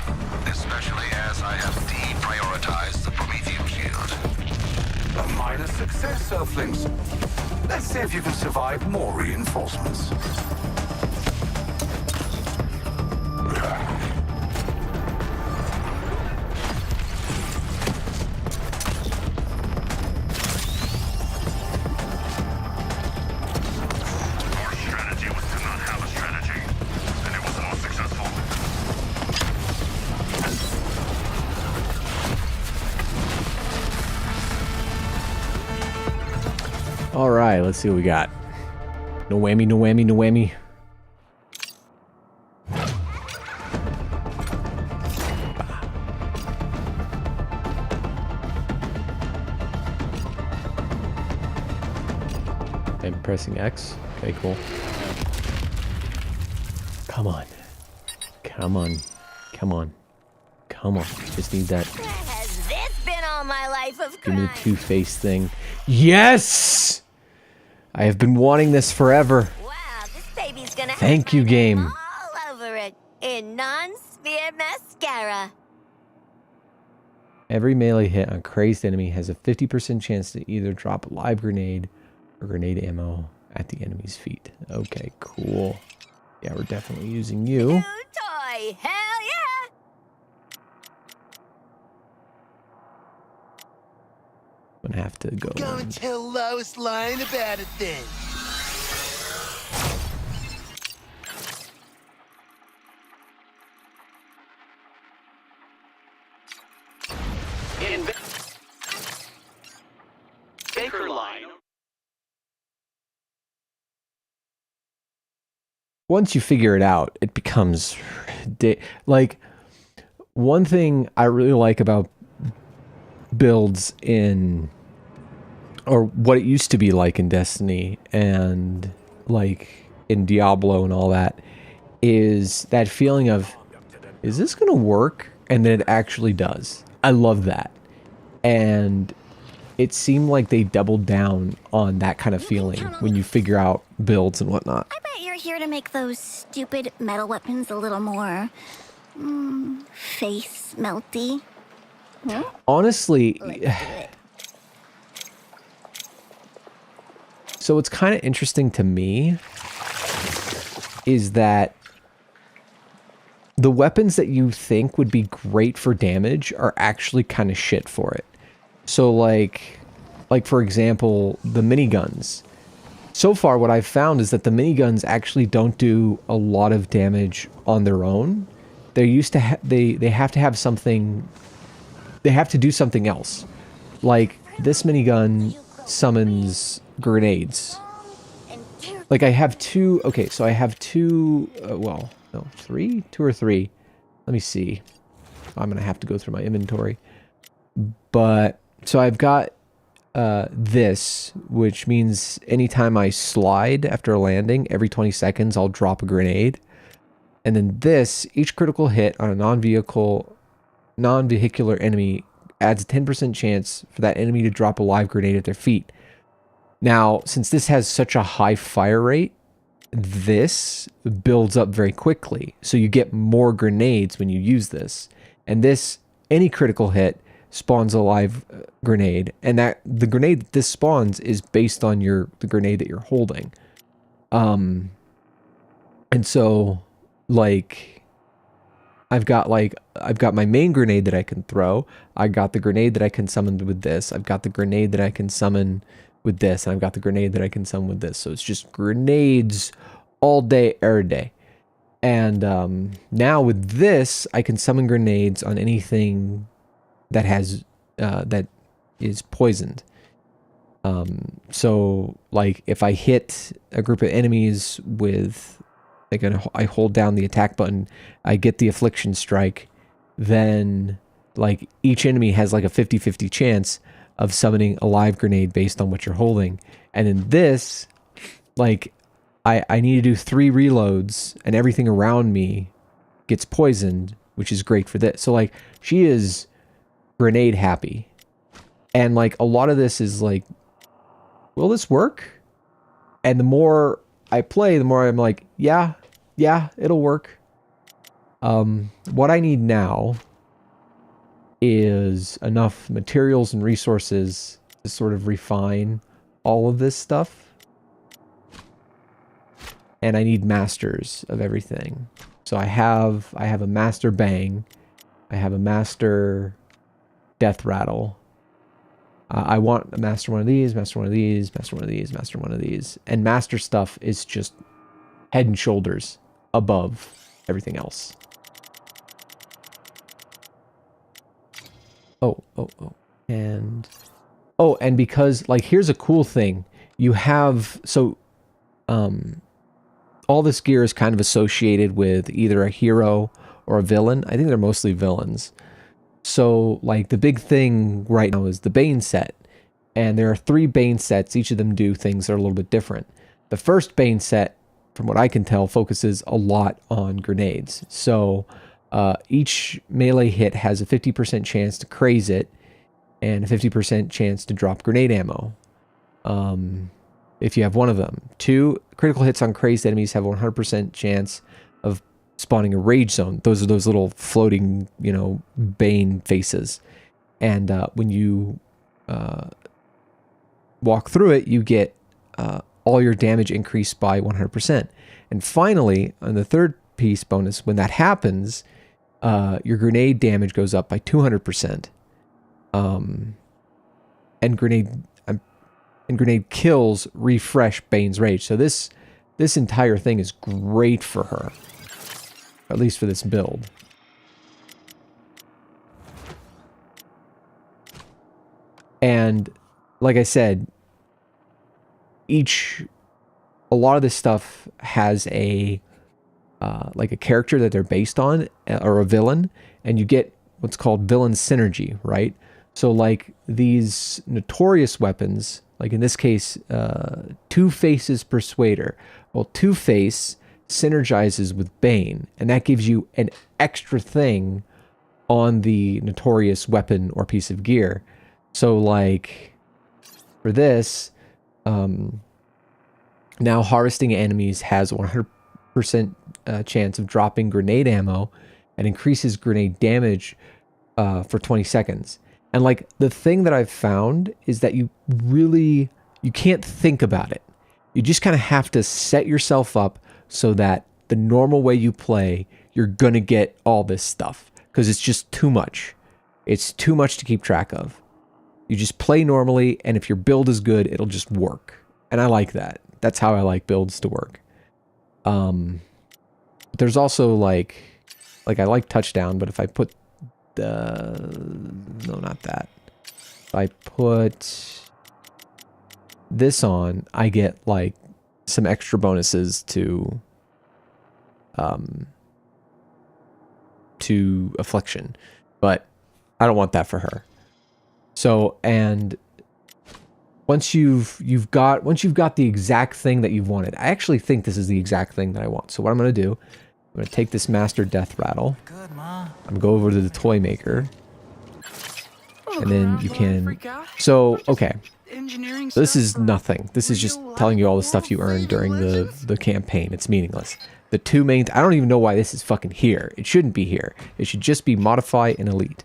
especially as I have deprioritized the Prometheum shield. A minor success, Earthlings. Let's see if you can survive more reinforcements. Our strategy was to not have a strategy, and it was more successful. All right, let's see what we got. No whammy, no whammy, no whammy. I'm pressing X. Okay, cool. Come on. Come on. Come on. Come on. Just need that. Has this been all my life of Give me the crime? two-face thing. Yes! I have been wanting this forever. Wow, this baby's gonna Thank have you, my game. name all over it in non-smear mascara. Every melee hit on crazed enemy has a 50% chance to either drop a live grenade or grenade ammo at the enemy's feet. Okay, cool. Yeah, we're definitely using you. New toy, hell yeah! I'm gonna have to go. Go and tell Lois Lane about it then. In Baker Line. Once you figure it out, it becomes like one thing I really like about builds in, or what it used to be like in Destiny and like in Diablo and all that, is that feeling of, is this gonna work? And then it actually does. I love that. And it seemed like they doubled down on that kind of feeling when you figure out builds and whatnot. I bet you're here to make those stupid metal weapons a little more face melty. Honestly, so what's kind of interesting to me is that the weapons that you think would be great for damage are actually kind of shit for it. So like for example, the miniguns. So far what I've found is that the miniguns actually don't do a lot of damage on their own. They're used to they have to have something, they have to do something else. Like this minigun summons grenades. Like I have two, okay, so I have two, well, no, three? Two or three. Let me see. I'm going to have to go through my inventory. But, so I've got this, which means anytime I slide after a landing, every 20 seconds I'll drop a grenade. And then this, each critical hit on a non-vehicular enemy adds a 10% chance for that enemy to drop a live grenade at their feet. Now, since this has such a high fire rate, this builds up very quickly. So you get more grenades when you use this. And this, any critical hit spawns a live grenade. And that the grenade that this spawns is based on the grenade that you're holding. And so, like, I've got my main grenade that I can throw. I got the grenade that I can summon with this. I've got the grenade that I can summon with this, and I've got the grenade that I can summon with this. So it's just grenades all day, every day. And now with this, I can summon grenades on anything that has that is poisoned. So like if I hit a group of enemies with, like, I hold down the attack button, I get the affliction strike, then like each enemy has like a 50-50 chance of summoning a live grenade based on what you're holding. And in this, like, I need to do 3 reloads and everything around me gets poisoned, which is great for this. So like, she is grenade happy. And like, a lot of this is like, will this work? And the more I play, the more I'm like, yeah, it'll work. What I need now is enough materials and resources to sort of refine all of this stuff. And I need masters of everything. So I have a master bang. I have a master death rattle. I want a master one of these, master one of these, master one of these, master one of these. And master stuff is just head and shoulders above everything else. And because, like, here's a cool thing. You have, so, all this gear is kind of associated with either a hero or a villain. I think they're mostly villains. So, like, the big thing right now is the Bane set. And there are 3 Bane sets. Each of them do things that are a little bit different. The first Bane set from what I can tell, focuses a lot on grenades. So each melee hit has a 50% chance to craze it and a 50% chance to drop grenade ammo. If you have one of them. 2 critical hits on crazed enemies have a 100% chance of spawning a rage zone. Those are those little floating, you know, Bane faces. And when you walk through it, you get all your damage increased by 100%. And finally, on the third piece bonus, when that happens, your grenade damage goes up by 200%. And grenade kills refresh Bane's rage. So this entire thing is great for her, at least for this build. And like I said, a lot of this stuff has a like a character that they're based on, or a villain, and you get what's called villain synergy, right? So like these notorious weapons, like in this case, Two-Face's Persuader. Well, Two-Face synergizes with Bane, and that gives you an extra thing on the notorious weapon or piece of gear. So like for this, now harvesting enemies has a 100% chance of dropping grenade ammo and increases grenade damage for 20 seconds. And like the thing that I've found is that you can't think about it. You just kind of have to set yourself up so that the normal way you play, you're going to get all this stuff, because it's just too much. It's too much to keep track of. You just play normally, and if your build is good, it'll just work. And I like that. That's how I like builds to work. There's also like I like touchdown, but if I put no, not that. If I put this on, I get like some extra bonuses to affliction, but I don't want that for her. So, and once you've got the exact thing that you've wanted, I actually think this is the exact thing that I want. So what I'm going to do, I'm going to take this Master Death Rattle. Good, Ma. I'm going to go over to the toy maker. And then you can... So, okay. So this is nothing. This is just telling you all the stuff you earned during the campaign. It's meaningless. The two main... I don't even know why this is fucking here. It shouldn't be here. It should just be Modify and Elite.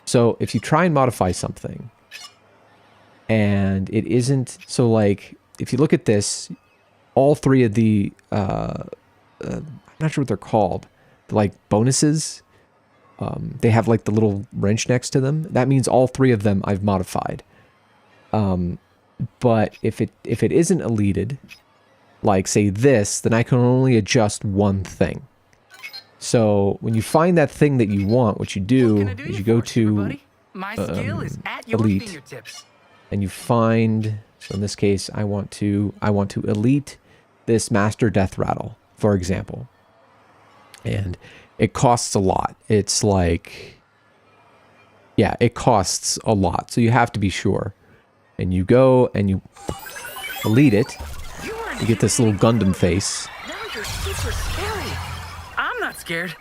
So if you try and modify something, and it isn't... So, like, if you look at this, all three of the... I'm not sure what they're called. The, like, bonuses... they have like the little wrench next to them. That means all three of them I've modified. But if it isn't deleted, like say this, then I can only adjust one thing. So when you find that thing that you want, what you do is you go to Elite, and you find. So in this case, I want to elite this Master Death Rattle, for example, and it costs a lot. It's like, yeah, it costs a lot. So you have to be sure. And you go and you elite it. You get this little Gundam face. Now you're super scary. I'm not scared.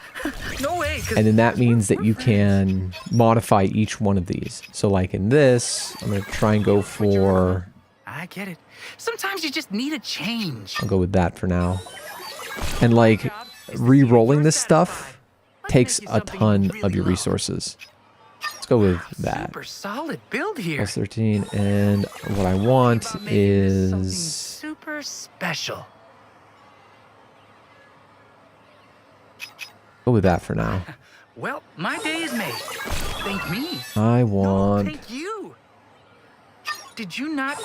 No way. And then that means that you can modify each one of these. So like in this, I'm going to try and go for... I get it. Sometimes you just need a change. I'll go with that for now. And like... re-rolling this stuff takes a ton of your resources. Let's go with that. Super solid build here. Plus 13, and what I want is super special. Go with that for now. Well, my day is made. Thank me. I want. No, thank you. Did you not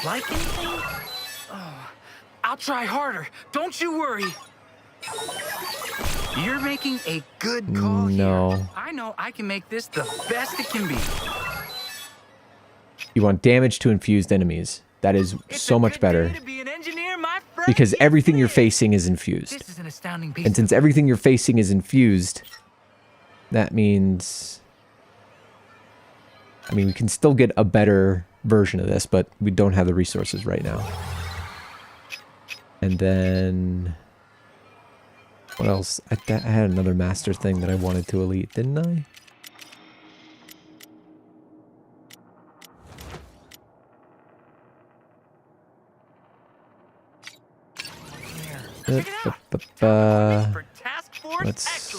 like anything? Oh, I'll try harder. Don't you worry. You're making a good call here. I know I can make this the best it can be. You want damage to infused enemies. That is so much better. Because everything you're facing is infused. This is an astounding piece. And since everything you're facing is infused, that means... I mean, we can still get a better version of this, but we don't have the resources right now. And then... what else? I had another master thing that I wanted to elite, didn't I? Let's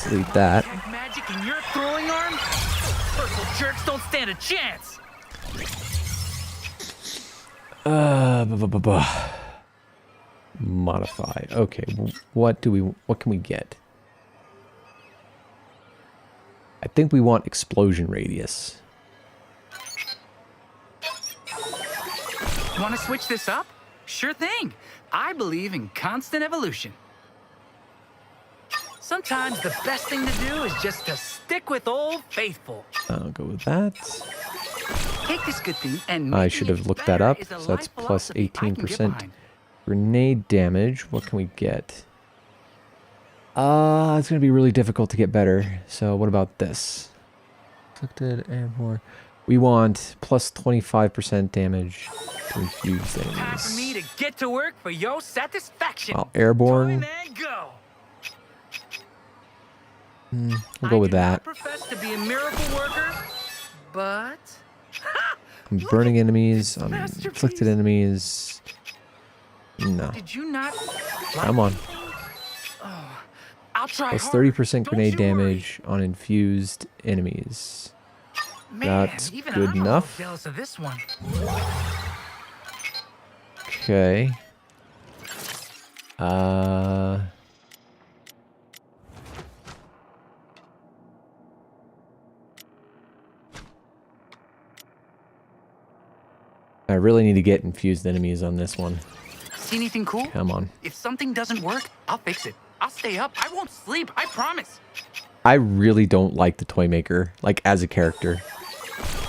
delete that. Magic in your throwing arm? Purple jerks don't stand a chance. Modify. Okay, what can we get? I think we want explosion radius. Want to switch this up? Sure thing. I believe in constant evolution. Sometimes the best thing to do is just to stick with Old Faithful. I'll go with that. Take this good thing and I should have looked that up. So that's plus 18% grenade damage. What can we get? It's going to be really difficult to get better. So what about this? Inflicted airborne. We want plus 25% damage to infused enemies. Time for me to get to work for your satisfaction. Well, airborne. Time and go. We'll go with that. I profess to be a miracle worker, but I'm burning enemies. I'm inflicted enemies. No. Did you not? Come on. Oh, I'll try Plus harder. 30% grenade damage on infused enemies. Man, That's even good I'm enough. jealous of this one. Okay. I really need to get infused enemies on this one. See anything cool? Come on. If something doesn't work, I'll fix it. I'll stay up. I won't sleep. I promise. I really don't like the toy maker, like as a character.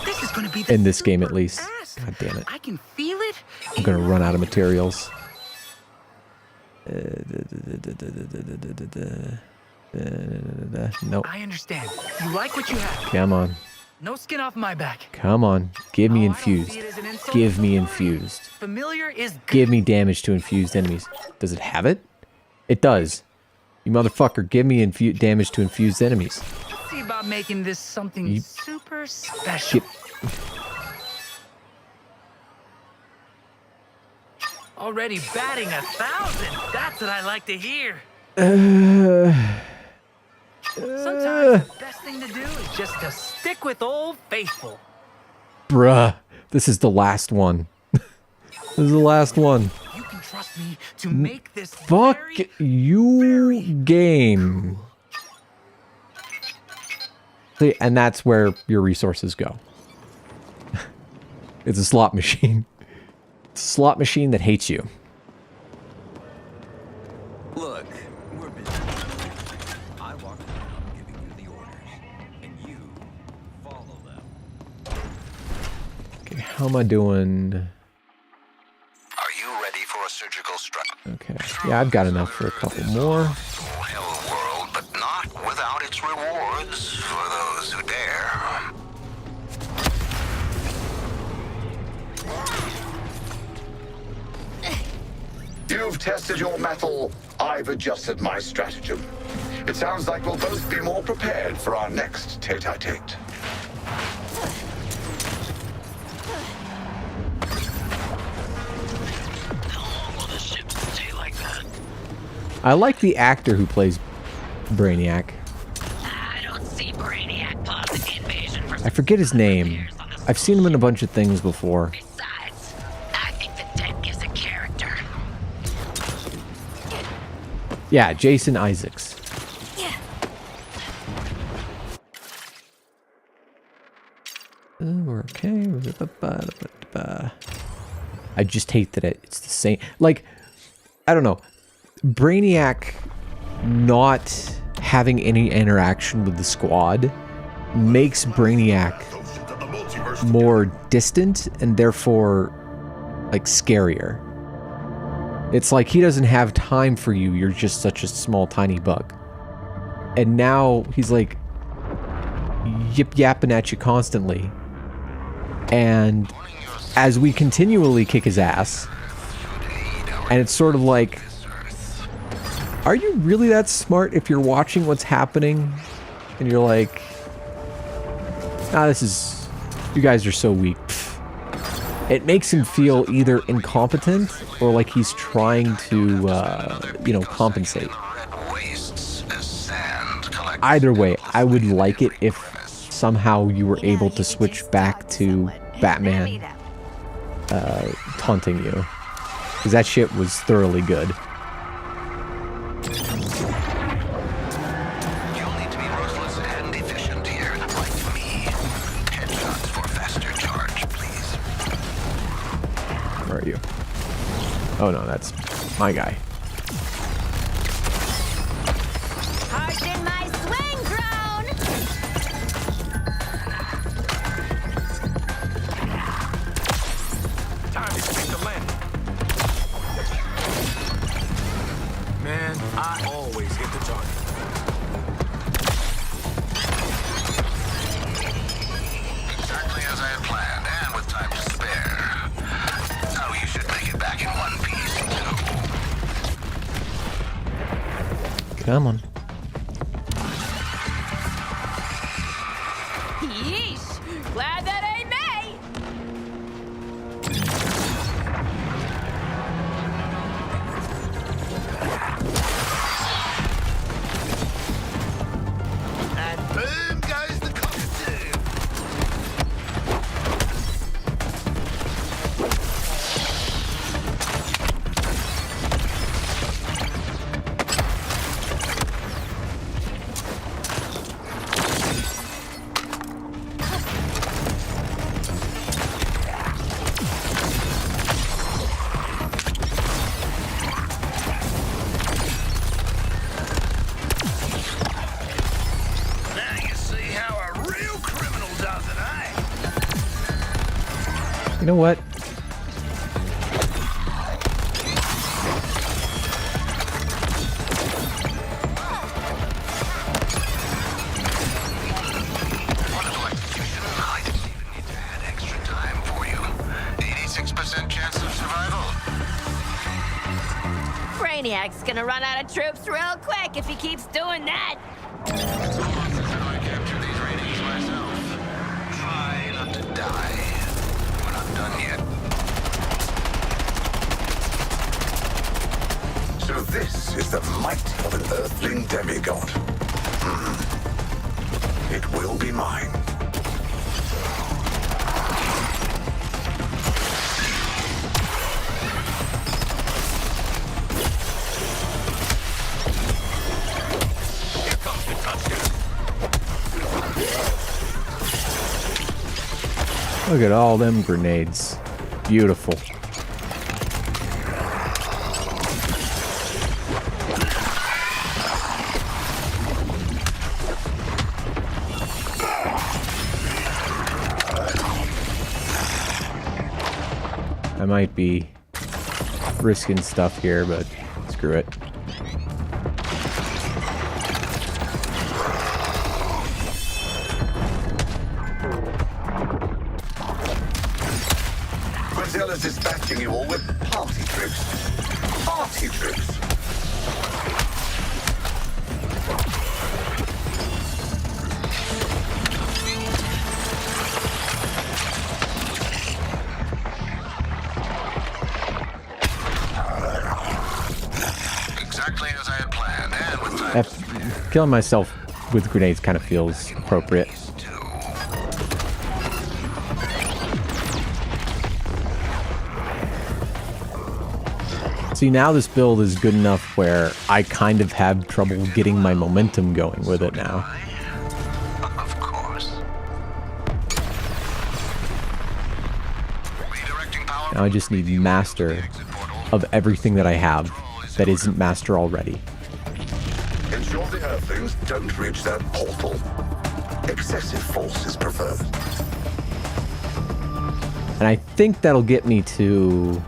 This is gonna be the In this game, at super least. best. God damn it. I can feel it. I'm gonna run out of materials. Nope. I understand. You like what you have. Come on. No skin off my back. Come on. Give me Oh, I don't see infused. it as an insult. Give me infused. Familiar is good. Give me damage to infused enemies. Does it have it? It does. You motherfucker, give me damage to infused enemies. Let's see about making this something super special. Already batting 1,000. That's what I like to hear. Sometimes the best thing to do is just to stick with Old Faithful. Bruh, this is the last one. This is the last one. You can trust me to make this Fuck very, you, game. See, and that's where your resources go. It's a slot machine. It's a slot machine that hates you. Look, we're busy. I walk around giving you the orders, and you follow them. Okay, how am I doing? Are you ready for a surgical strike? Okay, yeah, I've got enough for a couple more. Hell world, but not without its rewards for those who dare. You've tested your mettle. I've adjusted my stratagem. It sounds like we'll both be more prepared for our next tete-a-tete. I like the actor who plays Brainiac. I don't see Brainiac plus invasion for I forget his name. I've seen him in a bunch of things before. Besides, I think the dead gives a character. Yeah, Jason Isaacs. We're okay. I just hate that it's the same. Like, I don't know. Brainiac not having any interaction with the squad makes Brainiac more distant and therefore like scarier. It's like he doesn't have time for you. You're just such a small, tiny bug. And now he's like yip yapping at you constantly. And as we continually kick his ass. And it's sort of like, are you really that smart if you're watching what's happening? And you're like, nah, you guys are so weak. It makes him feel either incompetent or like he's trying to, compensate. Either way, I would like it if somehow you were able to switch back to Batman taunting you. Because that shit was thoroughly good. You'll need to be ruthless and efficient here, like me. Headshots for faster charge, please. Where are you? Oh no, that's my guy. Heart in my swing drone! Time to speak the landing. Man, I always hit the target. Exactly as I had planned, and with time to spare. So you should make it back in one piece, too. Come on. Yeesh! Glad that ain't me! And boom goes the cockatoo. Now you see how a real criminal does it, eh? You know what? One of execution, I didn't even need to add extra time for you. 86% chance of survival. Brainiac's gonna run out of troops real quick if he keeps doing that. It's almost as if I capture these ratings myself. Try not to die. We're not done yet. So this is the might of an earthling demigod. It will be mine. Here comes the touchdown. Look at all them grenades. Beautiful. I might be risking stuff here, but screw it. Griselda's dispatching you all with party tricks. Party tricks. Exactly as I had planned, and with time to spare. Killing myself with grenades kind of feels appropriate. See, now this build is good enough where I kind of have trouble getting my momentum going with it now. Of course. Now I just need master of everything that I have that isn't master already. Ensure the earthlings don't reach that portal. Excessive force is preferred. And I think that'll get me to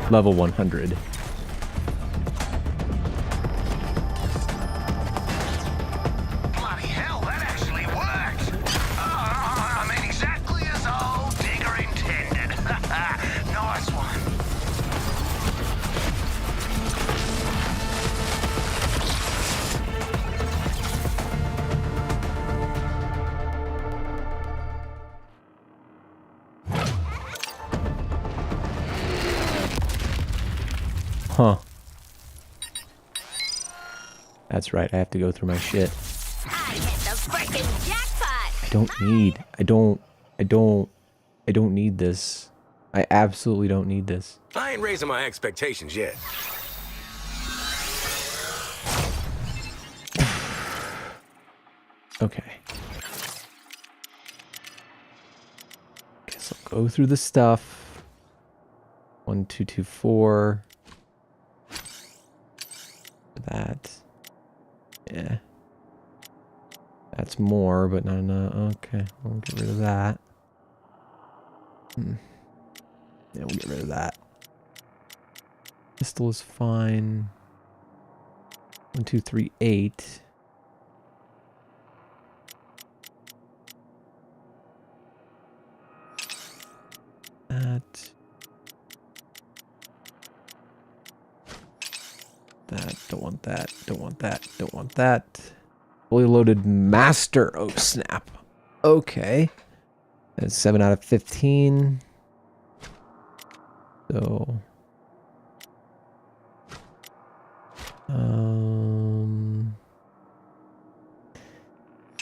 level 100. Bloody hell, that actually worked! I mean, exactly as old Digger intended. Huh. That's right, I have to go through my shit. I hit the freaking jackpot! I don't need this. I absolutely don't need this. I ain't raising my expectations yet. Okay. Guess I'll go through the stuff. 1, 2, 2, 4. That. Yeah. That's more, but not enough. Okay, we'll get rid of that. Yeah, we'll get rid of that. Pistol is fine. 1, 2, 3, 8. That. Don't want that. Don't want that. Don't want that. Fully loaded master. Oh, snap. Okay. That's 7 out of 15. So.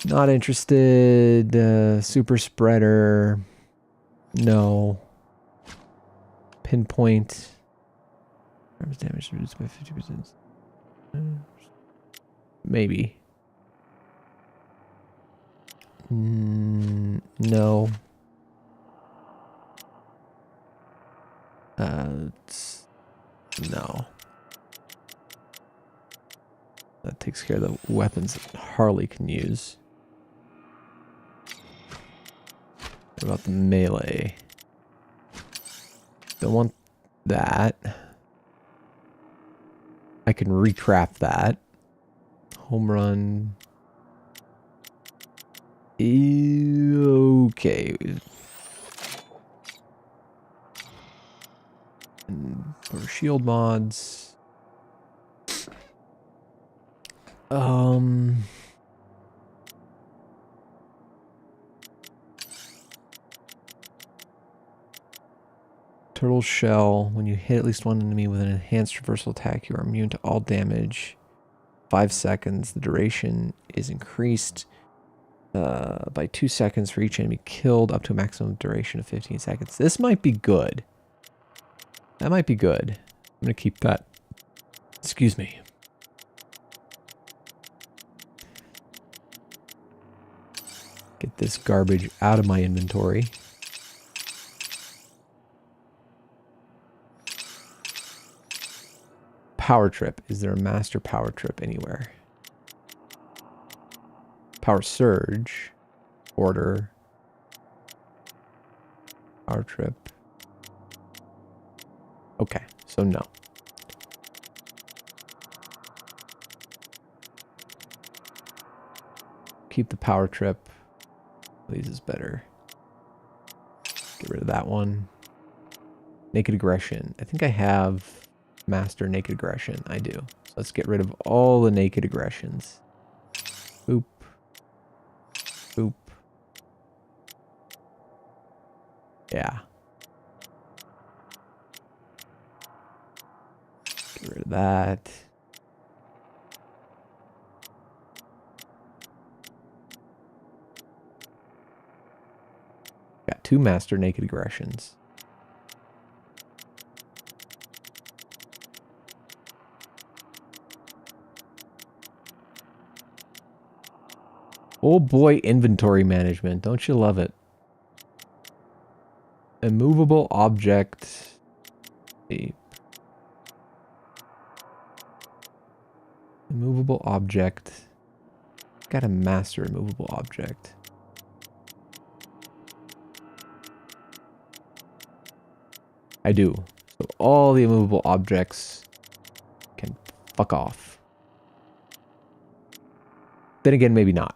Not interested. Super spreader. No. Pinpoint. Damage reduced by 50%. Maybe. No. No. That takes care of the weapons that Harley can use. What about the melee? Don't want that. I can recraft that. Home run. Okay. And for shield mods. Turtle shell. When you hit at least one enemy with an enhanced reversal attack, you are immune to all damage. 5 seconds. The duration is increased by 2 seconds for each enemy killed, up to a maximum duration of 15 seconds. This might be good. That might be good. I'm going to keep that. Excuse me. Get this garbage out of my inventory. Power trip. Is there a master power trip anywhere? Power surge. Order. Power trip. Okay, so no. Keep the power trip. These is better. Get rid of that one. Naked aggression. I think I have master naked aggression. I do. So let's get rid of all the naked aggressions. Boop. Boop. Yeah. Get rid of that. Got 2 master naked aggressions. Oh boy, inventory management. Don't you love it? Immovable object. Immovable object. Got a master immovable object. I do. So all the immovable objects can fuck off. Then again, maybe not.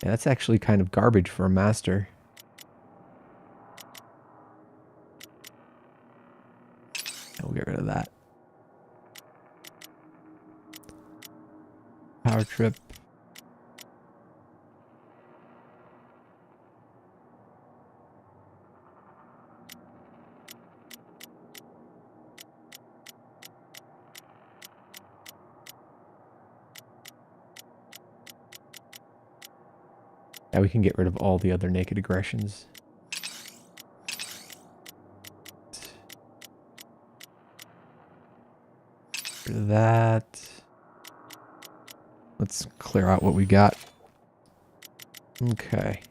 Yeah, that's actually kind of garbage for a master. We'll get rid of that. Power trip. Now we can get rid of all the other naked aggressions. Get rid of that. Let's clear out what we got. Okay.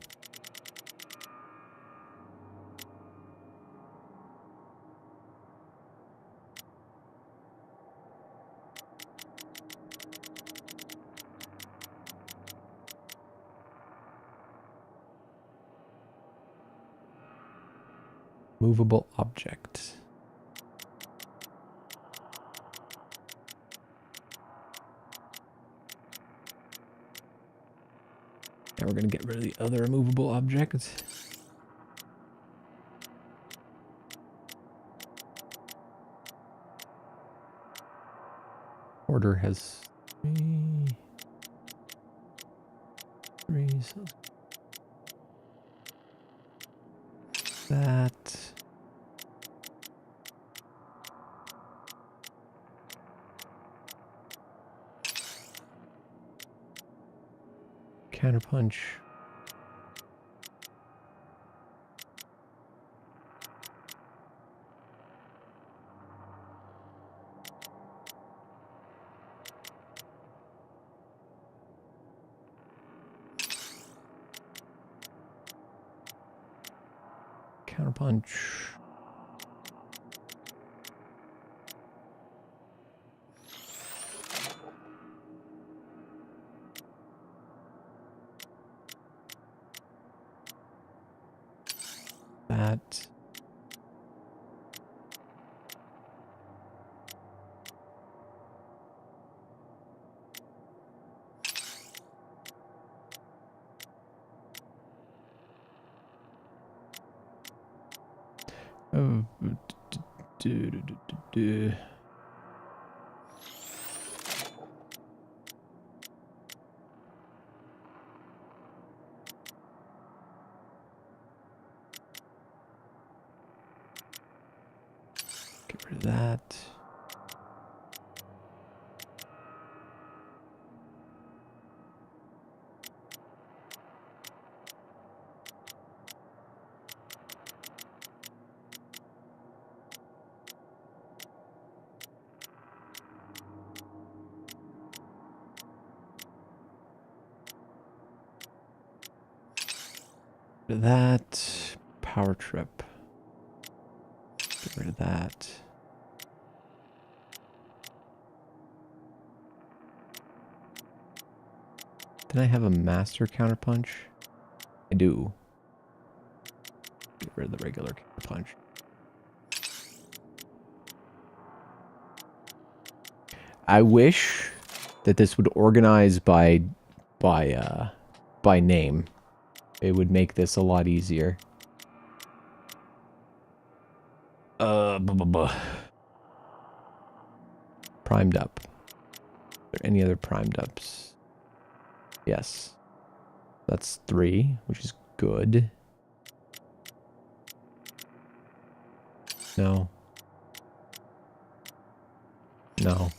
Movable object. Now we're going to get rid of the other movable objects. Order has three, so that. Counterpunch. Counterpunch. That. Oh, get rid of that. Get rid of that. Power trip. Get rid of that. Did I have a master counterpunch? I do. Get rid of the regular counterpunch. I wish that this would organize by name. It would make this a lot easier. Primed up. Are there any other primed ups? Yes. That's 3, which is good. No. No.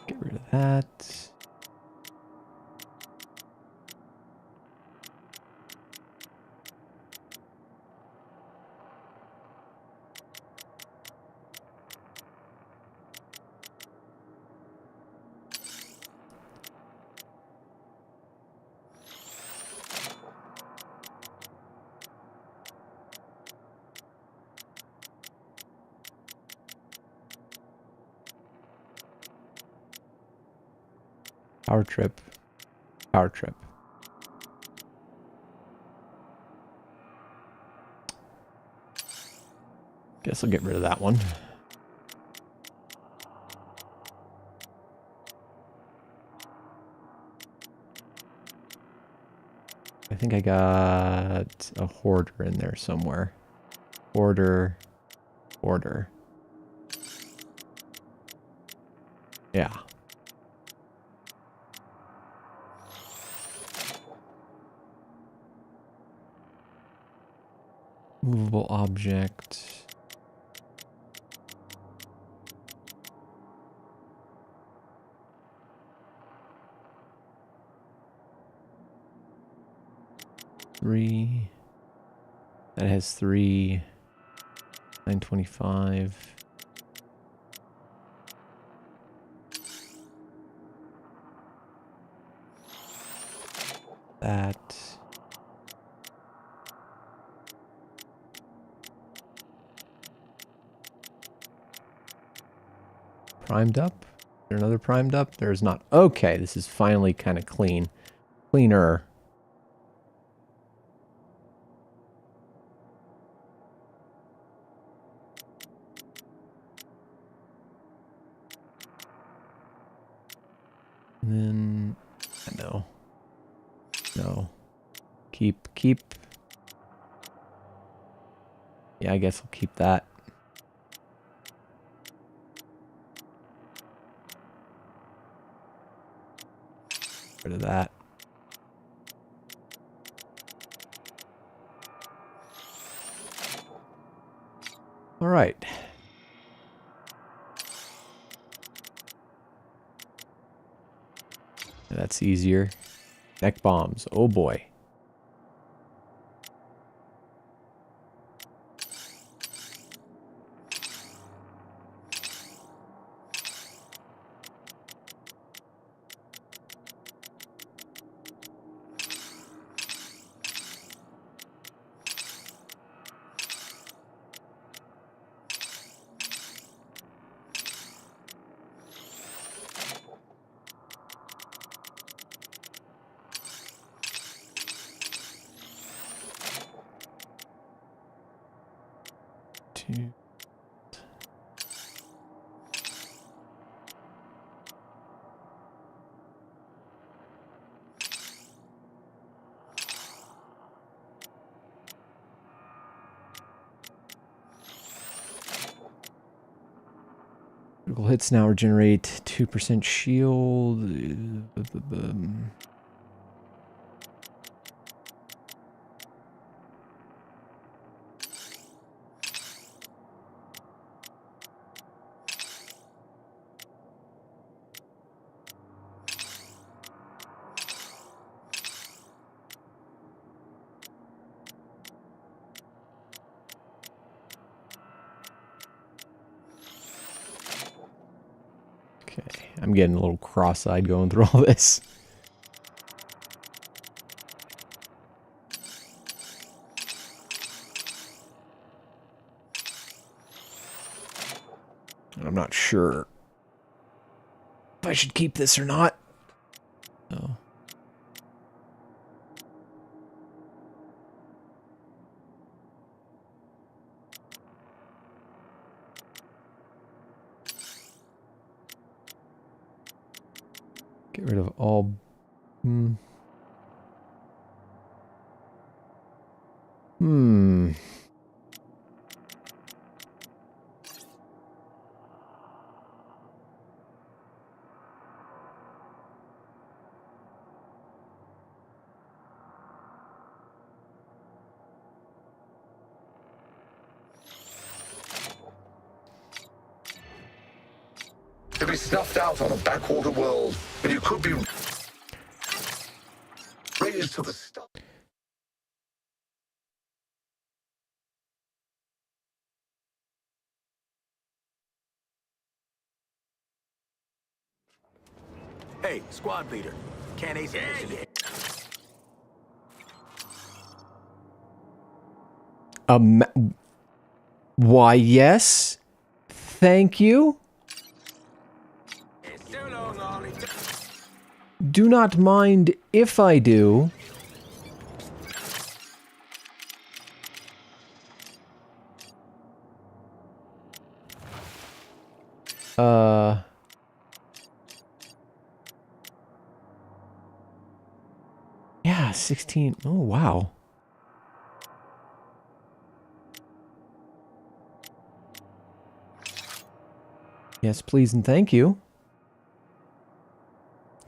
Get rid of that. Power trip. Power trip. Guess I'll get rid of that one. I think I got a hoarder in there somewhere. Hoarder. Yeah. Movable object. Three. That has 3. 925. That. Primed up? Is there another primed up? There's not. Okay, this is finally kind of clean. Cleaner. And then, no. Keep. Yeah, I guess I'll keep that. Rid of that. All right. That's easier. Neck bombs. Oh boy. Two. Critical hits now regenerate 2% shield. I'm getting a little cross-eyed going through all this. I'm not sure if I should keep this or not. Oh. Get rid of all... To be snuffed out on a backwater world, and you could be raised to the stars. Hey, squad leader. Can't ace a mission here. Why, yes. Thank you. Do not mind if I do. Yeah. 16. Oh, wow. Yes, please and thank you.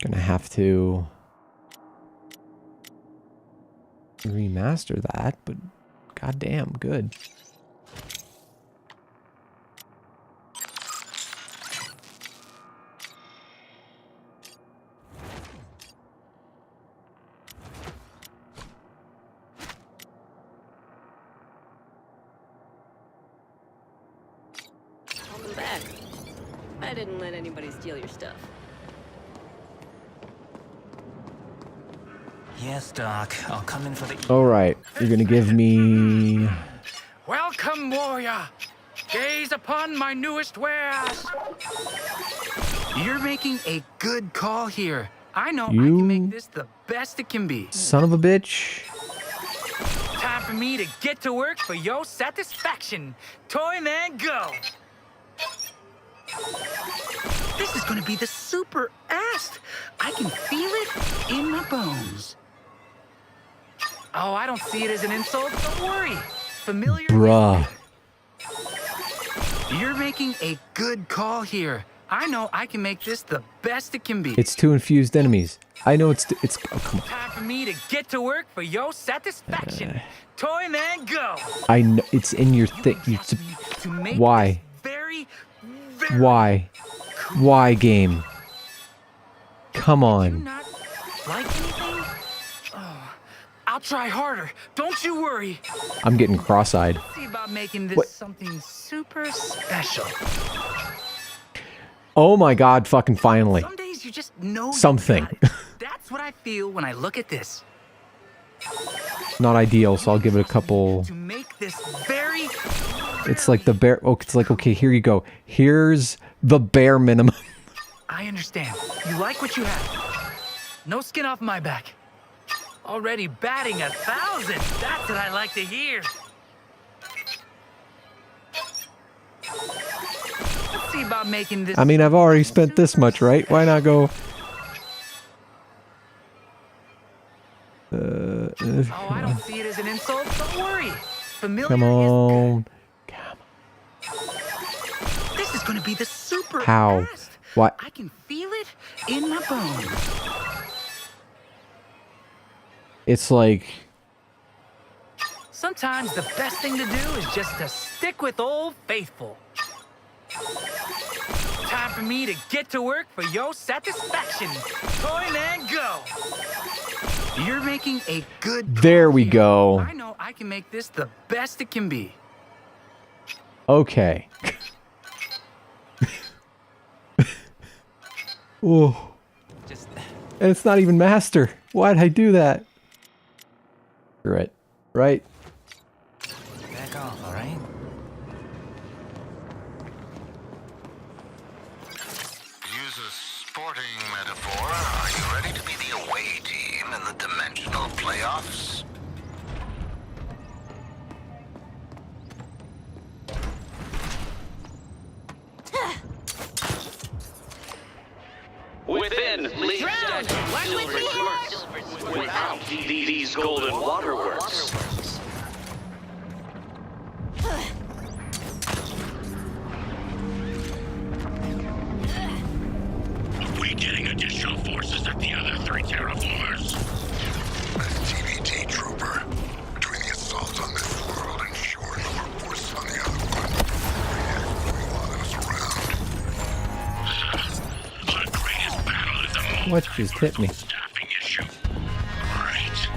Gonna have to remaster that, but goddamn good. Welcome back. I didn't let anybody steal your stuff. Yes, Doc. I'll come in for the... All right, you're gonna give me... Welcome, warrior. Gaze upon my newest wares. You're making a good call here. I know I can make this the best it can be. Son of a bitch. Time for me to get to work for your satisfaction. Toyman, go. This is gonna be the super ass. I can feel it in my bones. Oh, I don't see it as an insult. Don't worry. Familiar. Bruh. You're making a good call here. I know I can make this the best it can be. It's 2 infused enemies. I know it's oh, come on. Time for me to get to work for your satisfaction. Toyman, go. I know it's in your thing. Why? Why? Why, game? Come on. Like anything? Oh, I'll try harder. Don't you worry. I'm getting cross-eyed. Let's see about making this something super special. Oh my god, fucking finally. Some days you just know something. That's what I feel when I look at this. Not ideal, so I'll give it a couple. To make this very It's like the bare. Oh, it's like, okay, here you go. Here's the bare minimum. I understand. You like what you have. No skin off my back. Already batting 1,000. That's what I like to hear. Let's see about making this. I mean, I've already spent this much, right? Why not go? Oh, I don't see it as an insult. Don't worry. Familiar Come on. This is going to be the super How? best. What? I can feel it in my bones. It's like. Sometimes the best thing to do is just to stick with Old Faithful. Time for me to get to work for your satisfaction. Toyman, go. You're making a good call. There we go. I know I can make this the best it can be. Okay. Oh. And it's not even master. Why'd I do that? Right. Right. Back off, all right? Use a sporting metaphor. Are you ready to be the away team in the dimensional playoffs? Within league silver squirts. Without these golden waterworks. Are we getting additional forces at the other 3 terraformers? As TBT trooper, between the assaults on this world and sure number forces on the other one, we have moving all of us around. Our greatest battle is a What just hit me? staffing issue. Right.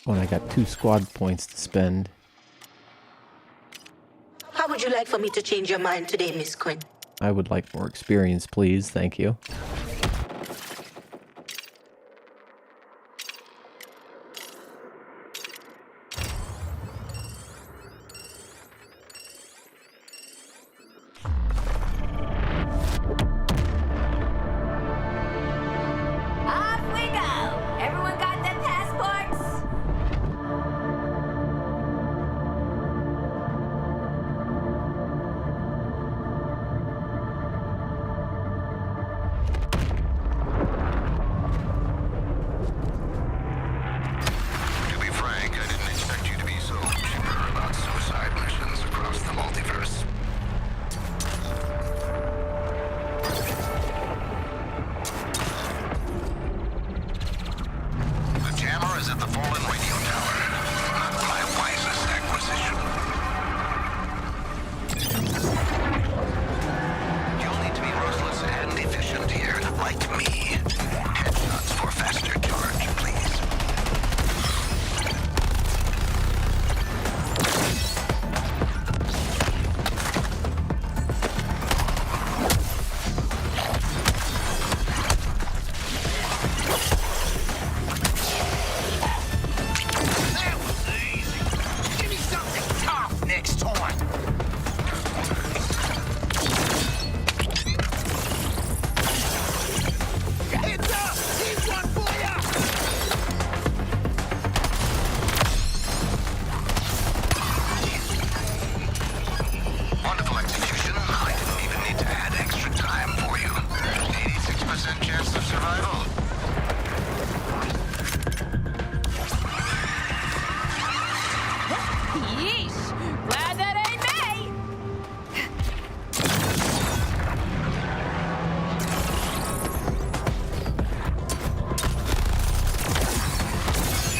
When I got 2 squad points to spend. How would you like for me to change your mind today, Miss Quinn? I would like more experience, please. Thank you. Off we go.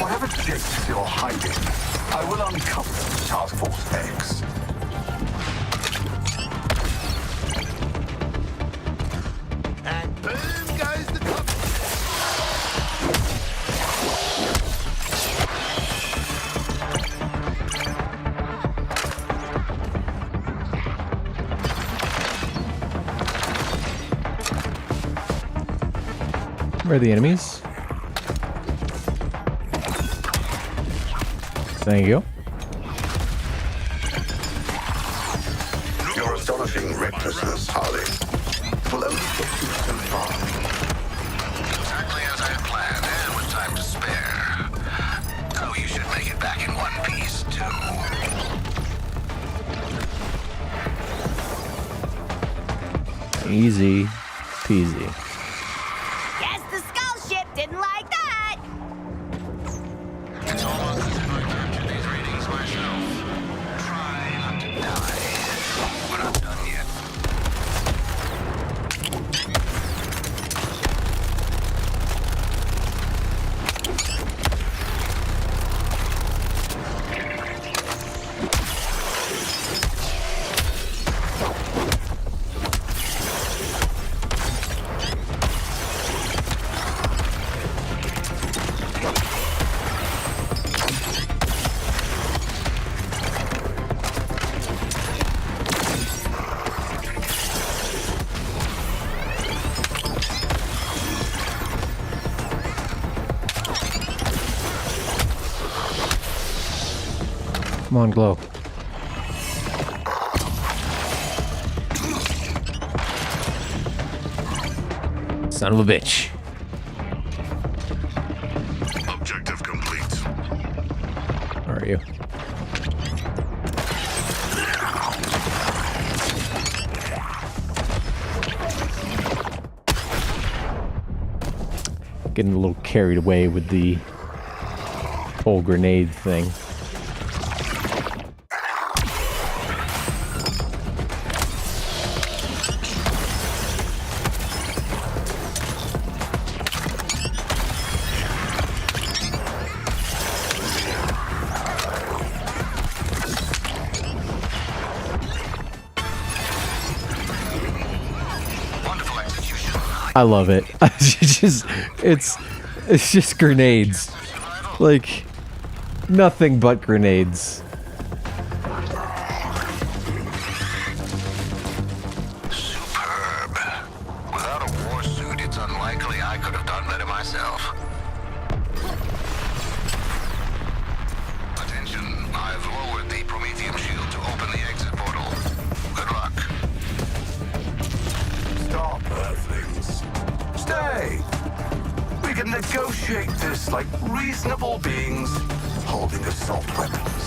Whatever Jake's still hiding, I will uncover Task Force X. And boom goes the cock. Where are the enemies? Thank you. Your astonishing recklessness, Harley, will only get you so far. Exactly as I had planned, and with time to spare. Oh, you should make it back in one piece, too. Easy peasy. Guess the skull ship didn't like that. It's almost as if I captured these readings myself. Try not to die. We're not done yet. Come on, glow. Son of a bitch. Objective complete. Where are you? Getting a little carried away with the whole grenade thing. I love it. It's just grenades. Like nothing but grenades. Superb. Without a war suit, it's unlikely I could have done better myself. Attention, I've lowered the Prometheum shield to open the exit portal. Good luck. Stop, Earthlings. Stay! We can negotiate this like reasonable beings holding assault weapons.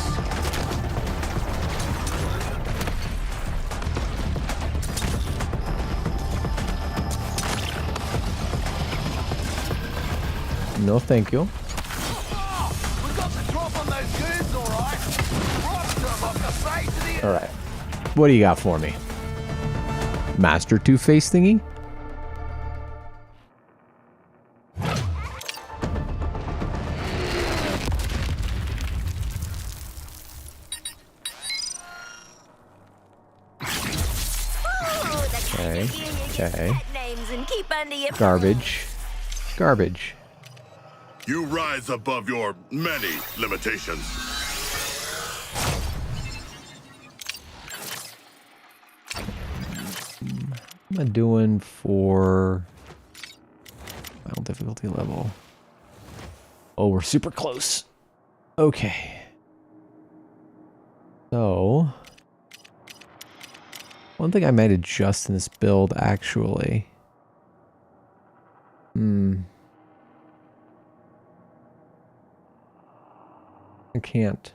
No, thank you. We got the drop on those goons, all right. Rocked them off the face of the All right. What do you got for me? Master Two-Face thingy? Okay. Okay. Names and keep under your Garbage. Garbage. You rise above your many limitations. What am I doing for final difficulty level? Oh, we're super close. Okay. So, one thing I might adjust in this build, actually. I can't.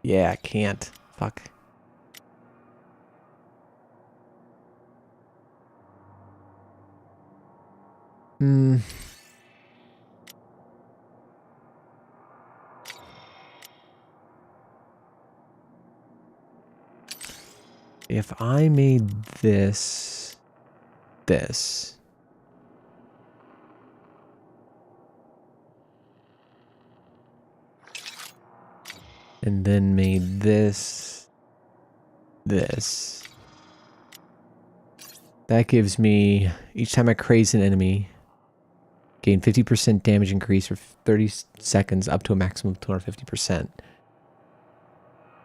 Yeah, I can't. Fuck. if I made this, and then made this, that gives me, each time I craze an enemy, gain 50% damage increase for 30 seconds up to a maximum of 250%.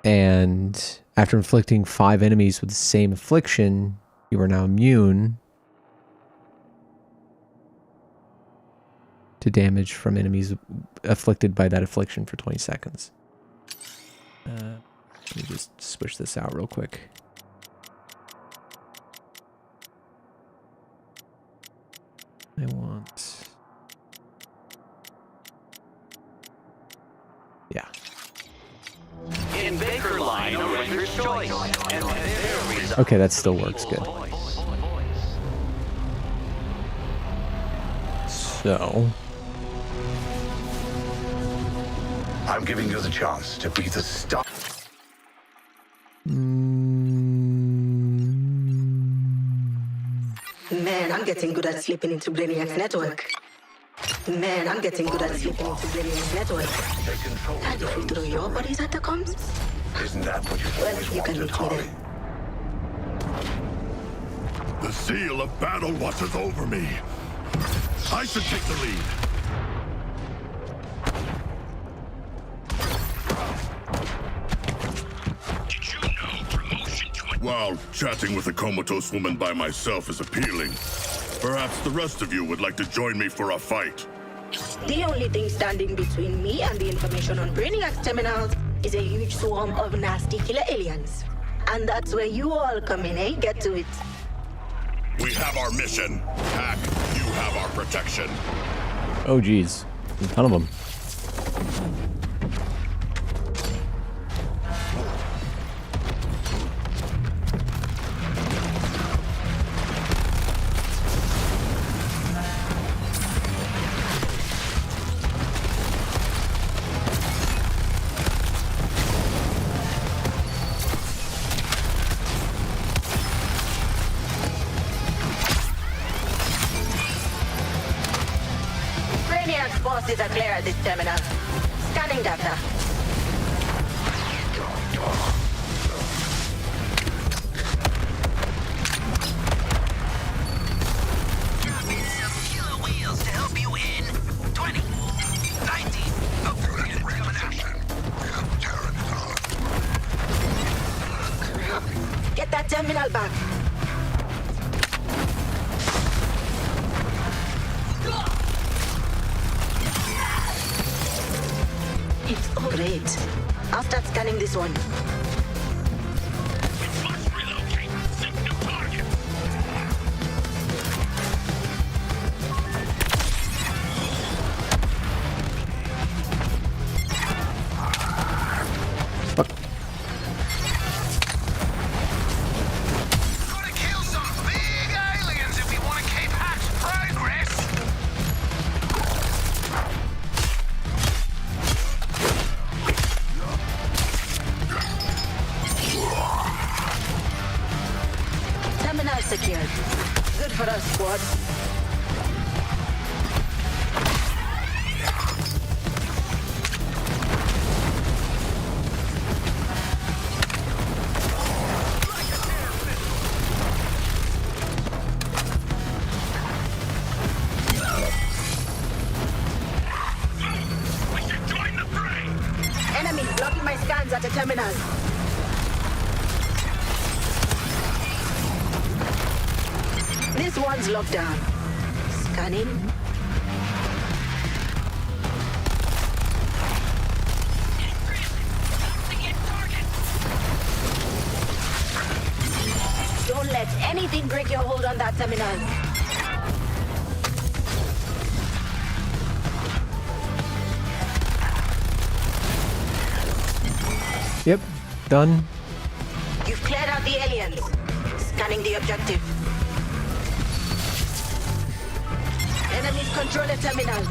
And after inflicting 5 enemies with the same affliction, you are now immune to damage from enemies afflicted by that affliction for 20 seconds. Let me just switch this out real quick. I want... yeah. In Baker Line, a render's choice. And there is Okay, that still works good. So... I'm giving you the chance to be the star. Man, I'm getting good at slipping into Brainiac's network. Man, I'm getting good at slipping into Brainiac's network. Can you throw your bodies at the comms? Isn't that what you've Well, always you can wanted, meet me Harley? there. The seal of battle watches over me. I should take the lead. While chatting with a comatose woman by myself is appealing, perhaps the rest of you would like to join me for a fight. The only thing standing between me and the information on Brainiac's terminals is a huge swarm of nasty killer aliens. And that's where you all come in, eh? Get to it. We have our mission. Hack, you have our protection. oh geez, a ton of them. Brainiac's forces are clear at this terminal. Scanning data. Get that terminal back. It's all great. I'll start scanning this one. Terminal secured. Good for us, squad. Enemy blocking my scans at the terminal. This one's locked down. Scanning. Don't let anything break your hold on that terminal. Yep, done. You've cleared out the aliens. Scanning the objective. Enemies control the terminal.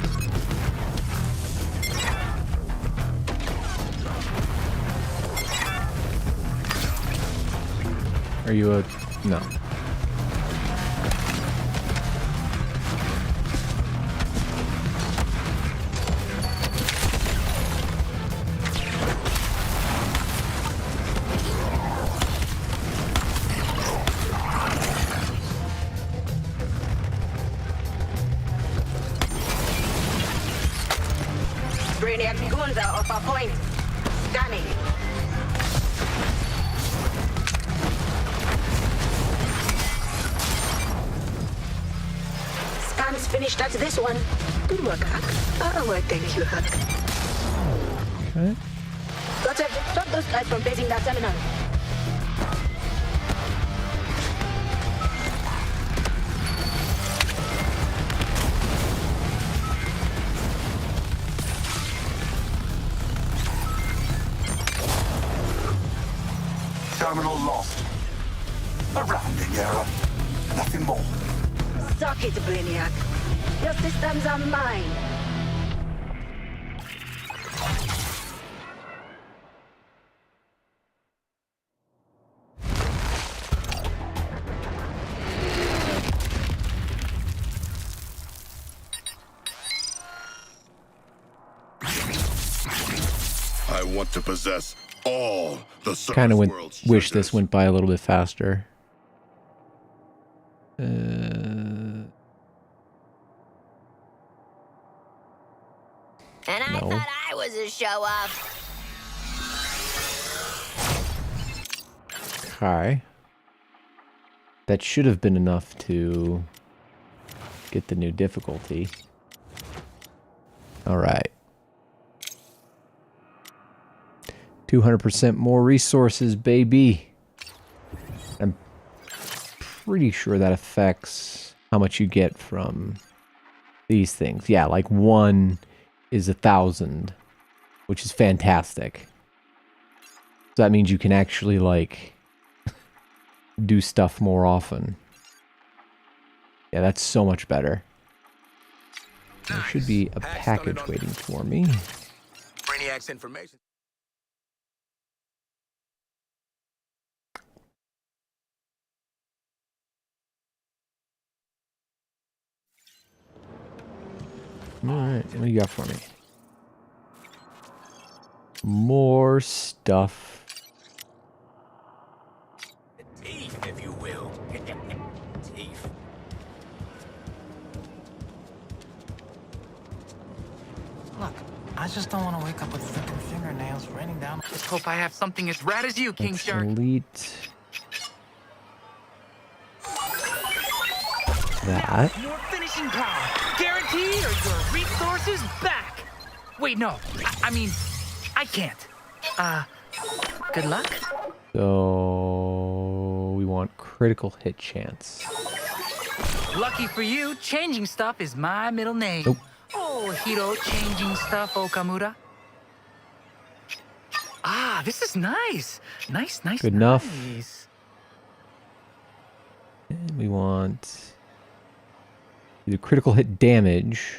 Are you a... No. Brainiac guns are off our point. Scanning. Scans finished at this one. Good work, Hack. Well, thank you, Hack. Okay. Gotcha. Stop those guys from facing that terminal. Terminal lost. A rounding error. Nothing more. Suck it, Brainiac. Your systems are mine. I want to possess all the Kind of world's wish treasures. this went by a little bit faster. And I No. thought I was a show off. Okay. That should have been enough to get the new difficulty. Alright. 200% more resources, baby. I'm pretty sure that affects how much you get from these things. Yeah, like 1 is 1,000, which is fantastic. So that means you can actually, like, do stuff more often. Yeah, that's so much better. There should be a package waiting for me. Brainiac's information. Alright, what do you got for me? More stuff. Teeth, if you will. Teeth. Look, I just don't want to wake up with freaking fingernails raining down. Just hope I have something as rad as you, King Let's Shark. delete that. More finishing power. Guaranteed or your resources back. Wait, no. I mean, I can't. Good luck. So we want critical hit chance. Lucky for you, changing stuff is my middle name. Nope. Oh, Hiro changing stuff, Okamura. Ah, this is nice. Nice. Good enough. Nice. And we want either critical hit damage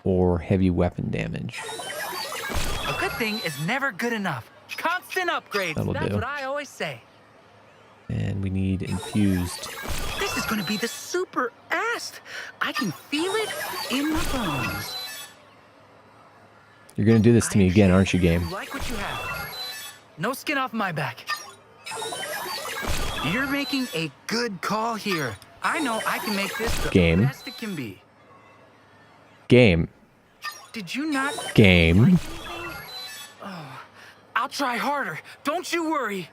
or heavy weapon damage. A good thing is never good enough. Constant upgrades. That'll That's do. what I always say. And we need infused. This is gonna be the super ass. I can feel it in my bones. You're gonna do this to me again, aren't you, game? You like what you have. No skin off my back. You're making a good call here. I know I can make this the Game. best it can be. Game. Did you not? Game. Oh, I'll try harder. Don't you worry.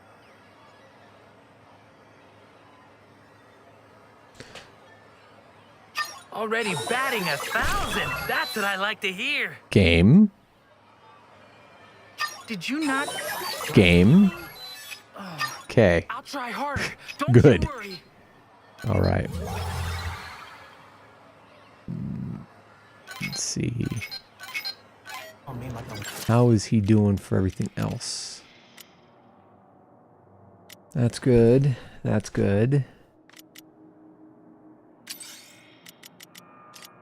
Already batting 1,000. That's what I like to hear. Game. Did you not? Game. Okay. I'll try harder. Don't Good. you worry. All right. Let's see. How is he doing for everything else? That's good. That's good.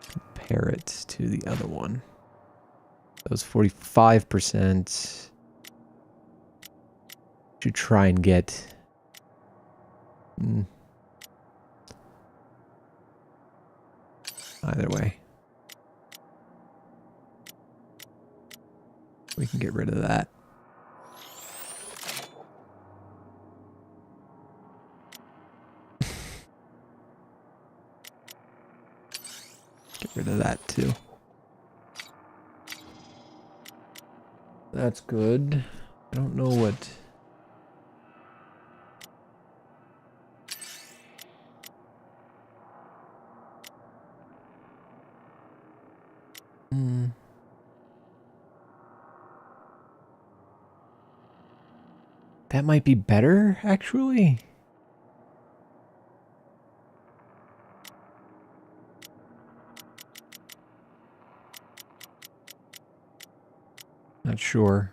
Compare it to the other one. That was 45%. to try and get... Either way. We can get rid of that. Get rid of that too. That's good. I don't know what... That might be better, actually. Not sure.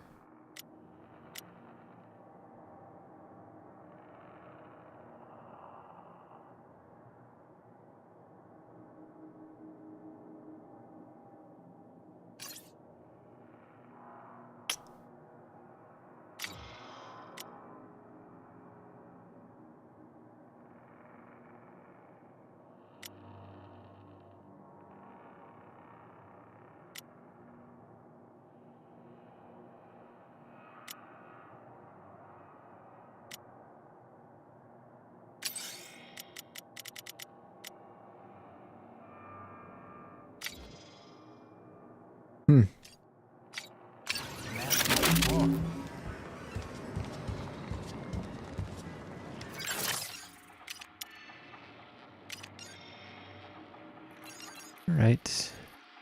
Right.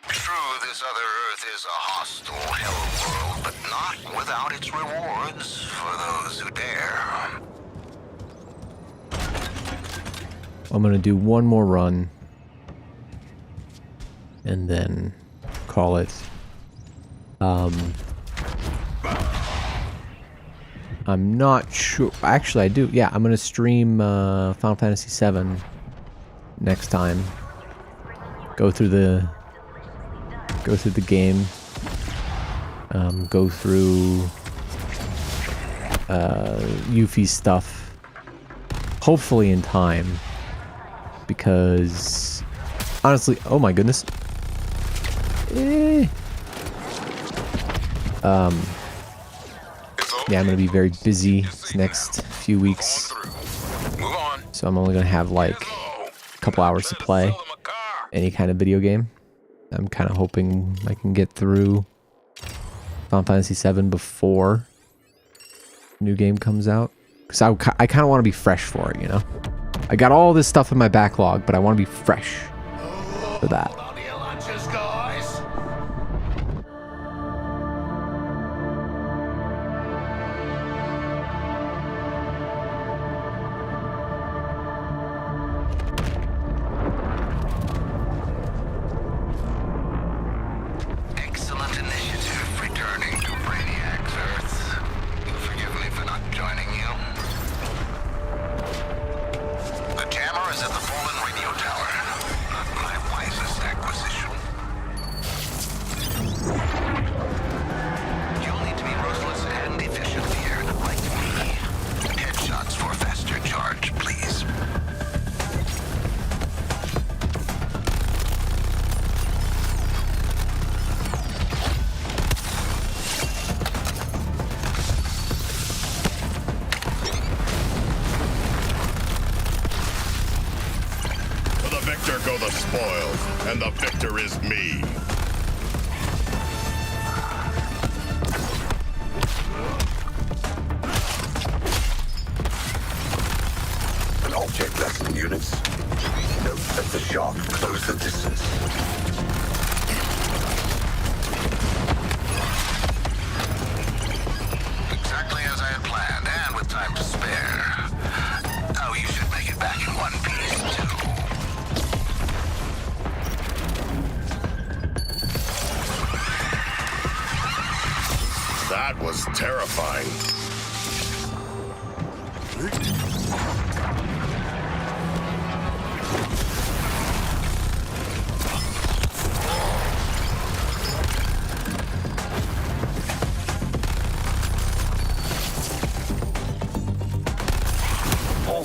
True, this other Earth is a hostile hell world, but not without its rewards for those who dare. I'm gonna do one more run. And then call it. I'm not sure. Actually, I do. Yeah, I'm gonna stream Final Fantasy VII next time. Go through the game. Go through Yuffie's stuff. Hopefully in time, because honestly, oh my goodness. Yeah, I'm gonna be very busy this next few weeks, so I'm only gonna have like a couple hours to play any kind of video game. I'm kind of hoping I can get through Final Fantasy VII before the new game comes out, because I kind of want to be fresh for it, you know? I got all this stuff in my backlog, but I want to be fresh for that. Go the spoils, and the victor is me. An object lesson, units. Note that the shark closed the distance. Exactly as I had planned, and with time to spare. Oh, you should make it back in one piece, too. That was terrifying.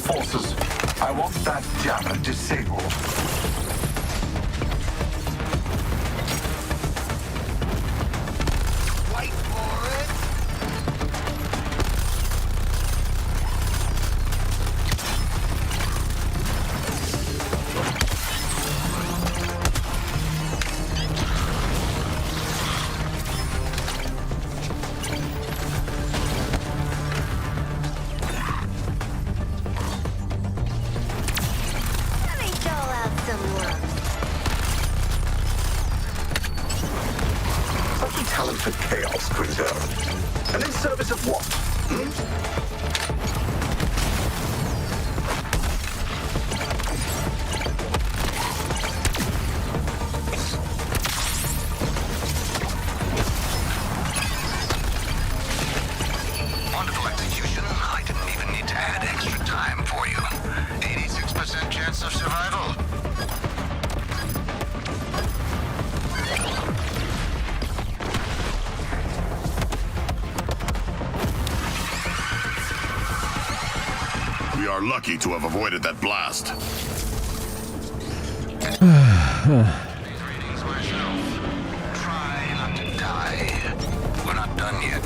forces. I want that jammer disabled. Wait for it. Let me dole out some love. Such a talent for chaos, Quinzel. And in service of what? Wonderful execution. I didn't even need to add extra time for you. 86% chance of survival. We are lucky to have avoided that blast. These readings were shelved. Try not to die. We're not done yet.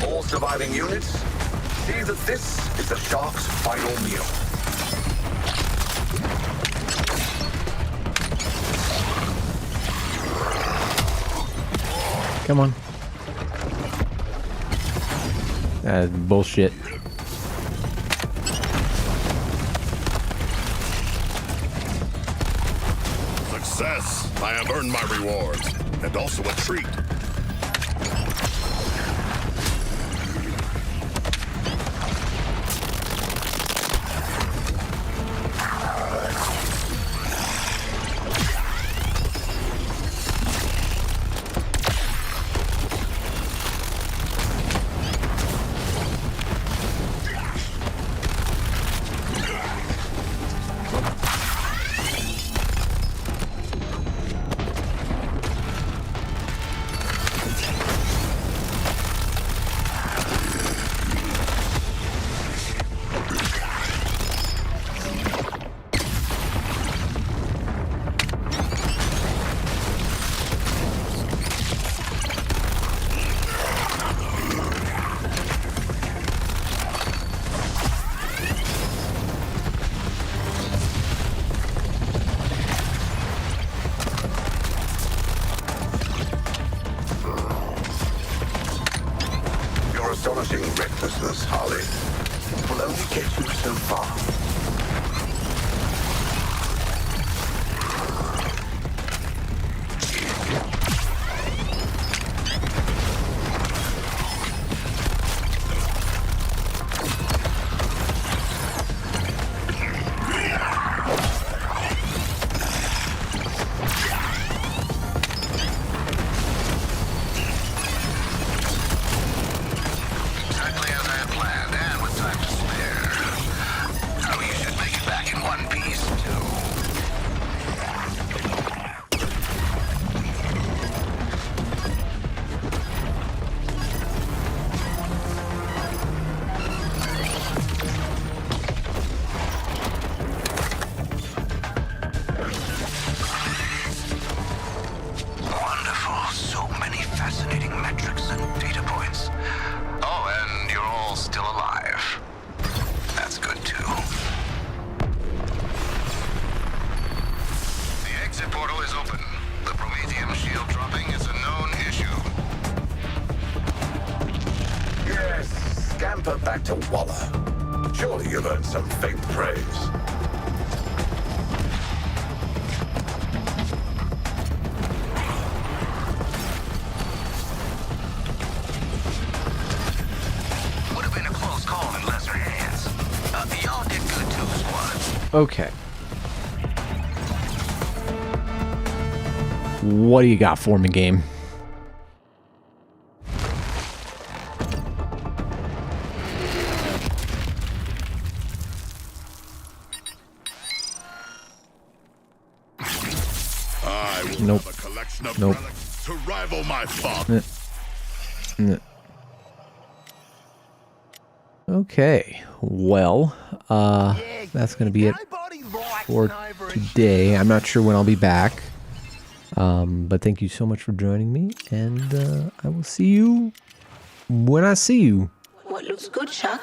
All surviving units, see that this is the Shark's final meal. Come on. That's bullshit. Success! I have earned my rewards, and also a treat. Your astonishing recklessness, Harley, will only get you so far. Exactly as I had planned, and with time to spare. Oh, you should make it back in one piece, too. Wonderful. So many fascinating metrics and data points. Oh, and you're all still alive. That's good, too. The exit portal is open. The Prometheum shield dropping is a known issue. Yes, scamper back to Walla. Surely you've earned some faint praise. Would have been a close call in lesser hands. Y'all did good, too, squad. Okay. What do you got for me, game? Nope. A collection of Nope. relics to rival my father. Okay, well, that's going to be it for today. I'm not sure when I'll be back, but thank you so much for joining me, and I will see you when I see you. What looks good, Chuck?